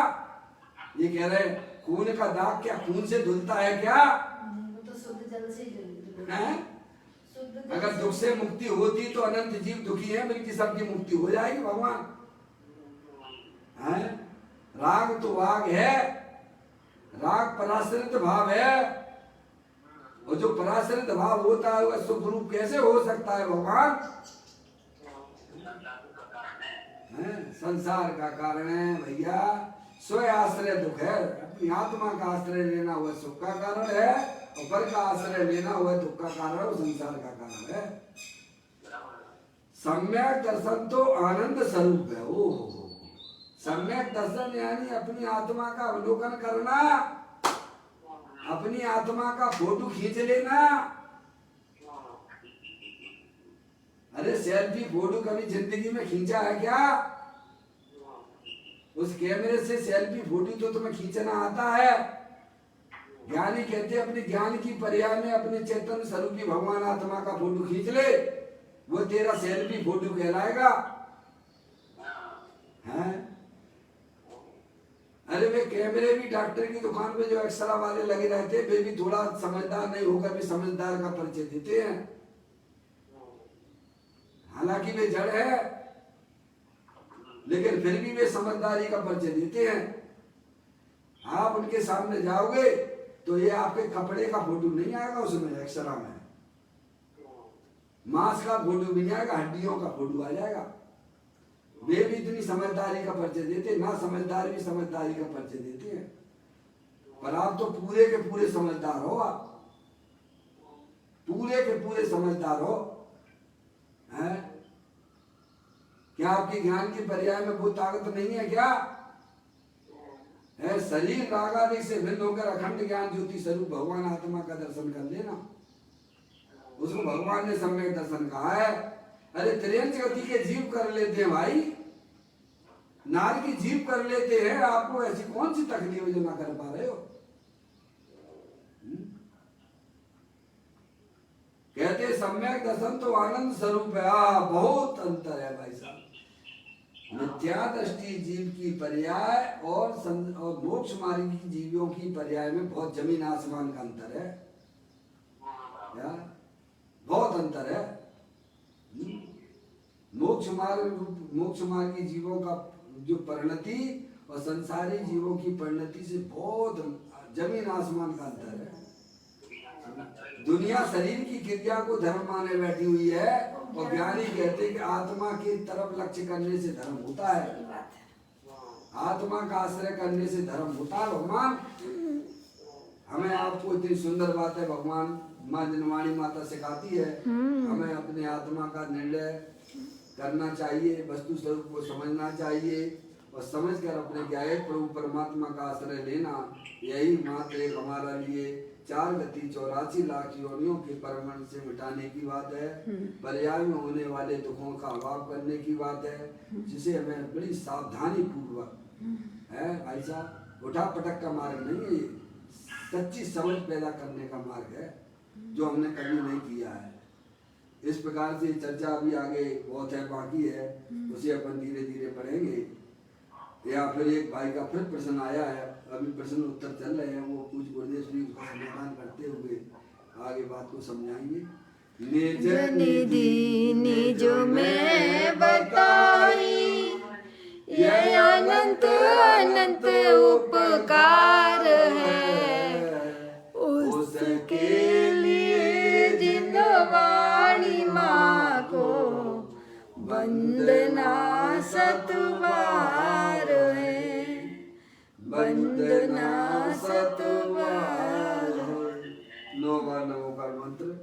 ये कह रहे खून का दाग क्या खून से धुलता है क्या? वो तो शुद्ध जल से अगर दुख से मुक्ति होती तो अनंत जीव दुखी है, बल्कि सबकी मुक्ति हो जाएगी। भगवान है। राग तो वाग है, राग पराश्रित भाव है, और जो पराश्रित भाव होता है वह सुख रूप कैसे हो सकता है? भगवान संसार का कारण है भैया। स्वयं आश्रय दुख है, अपनी आत्मा का आश्रय लेना वह सुख का कारण है, और पर का आश्रय लेना वह दुख का कारण है, और संसार का कारण है। सम्यक दर्शन तो आनंद स्वरूप है। ओ सम्यक दर्शन यानी अपनी आत्मा का अवलोकन करना, अपनी आत्मा का फोटो खींच लेना। अरे सेल्फी फोटो कभी जिंदगी में खींचा है क्या? उस कैमरे से सेल्फी फोटो तो तुम्हें खींचना आता है। ज्ञानी कहते हैं अपने ज्ञान की पर्याय में अपने चैतन्य स्वरूपी भगवान आत्मा का फोटो खींच ले, वो तेरा सेल्फी फोटो कहलाएगा। हैं? अरे वे कैमरे भी डॉक्टर की दुकान पे जो एक्सरा वाले लगे रहते हैं, वे भी थोड़ा समझदार नहीं होकर भी समझदार का परिचय देते हैं। हालांकि वे जड़ है, लेकिन फिर भी वे समझदारी का परिचय देते हैं। आप उनके सामने जाओगे तो ये आपके कपड़े का फोटो नहीं आएगा, उसमें एक्सरा में मांस का फोटो भी नहीं आएगा, हड्डियों का फोटो आ जाएगा। वे भी इतनी समझदारी का परिचय देते, ना समझदार भी समझदारी का परिचय देते हैं। पर आप तो पूरे के पूरे समझदार हो, आप पूरे के पूरे समझदार हो। हैं? क्या आपके ज्ञान की पर्याय में वो ताकत नहीं है क्या? है शरीर रागादि से भिन्न होकर अखंड ज्ञान ज्योति स्वरूप भगवान आत्मा का दर्शन कर लेना, उसको भगवान ने सम्यक दर्शन कहा है। अरे त्रियंच गति के जीव कर लेते हैं भाई, नार की जीव कर लेते हैं। आपको ऐसी कौन सी तकलीफ है जो ना कर पा रहे हो? कहते सम्यक दर्शन तो आनंद स्वरूप है। बहुत अंतर है भाई साहब। मिथ्या दृष्टि जीव की पर्याय और मोक्ष मार्गी की जीवियों की पर्याय में बहुत जमीन आसमान का अंतर है। क्या बहुत अंतर है? मोक्ष मार्गी जीवों का जो परिणति और संसारी जीवों की परिणति से बहुत जमीन आसमान का अंतर है। दुनिया शरीर की क्रिया को धर्म माने बैठी हुई है, और ज्ञानी कहते हैं कि आत्मा की तरफ लक्ष्य करने से धर्म होता है, आत्मा का आश्रय करने से धर्म होता है। भगवान हमें आपको इतनी सुंदर बात है भगवान माँ जनवाणी माता सिखाती है हमें अपने आत्मा का निर्णय करना चाहिए, वस्तु स्वरूप को समझना चाहिए और समझकर अपने क्या है प्रभु परमात्मा का आश्रय लेना। यही मात्र एक हमारा लिए 4 गति 84 लाख योनियों के परमण से मिटाने की बात है, पर्याय में होने वाले दुखों का अभाव करने की बात है, जिसे हमें बड़ी सावधानी पूर्वक है ऐसा उठा पटक का मार्ग नहीं है, ये सच्ची समझ पैदा करने का मार्ग है जो हमने कभी नहीं किया है। इस प्रकार से चर्चा अभी आगे बहुत है बाकी है, उसे अपन धीरे धीरे पढ़ेंगे। या फिर एक भाई का फिर प्रश्न आया है, अभी प्रश्न उत्तर चल रहे हैं, वो कुछ गुरुदेव श्री उसका समाधान करते हुए आगे बात को समझाएंगे। निज निधि निज में बताई ये अनंत अनंत उपकार है, उसके लिए जिनवाणी माँ को वंदना सतबार है, वंदना सतबार। 9 बार नमोकार मंत्र।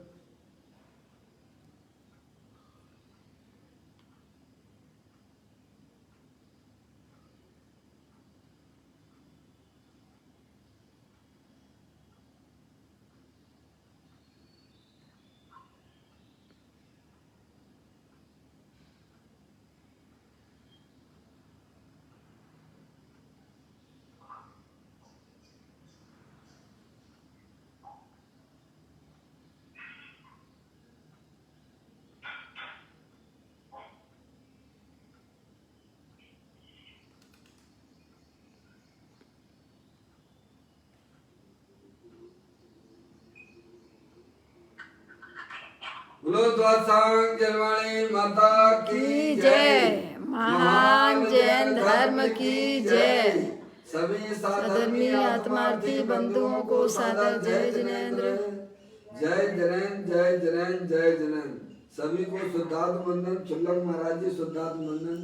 बोलो द्वादशांग जनवाणी माता की जय, महान जैन धर्म की जय। सभी सधर्मी आत्मार्थी बंधुओं को सादर जय जिनेन्द्र। जय जैन जय जैन जय जैन। सभी को शुद्धात्म वंदन। चुल्लक महाराज जी शुद्धात्म वंदन।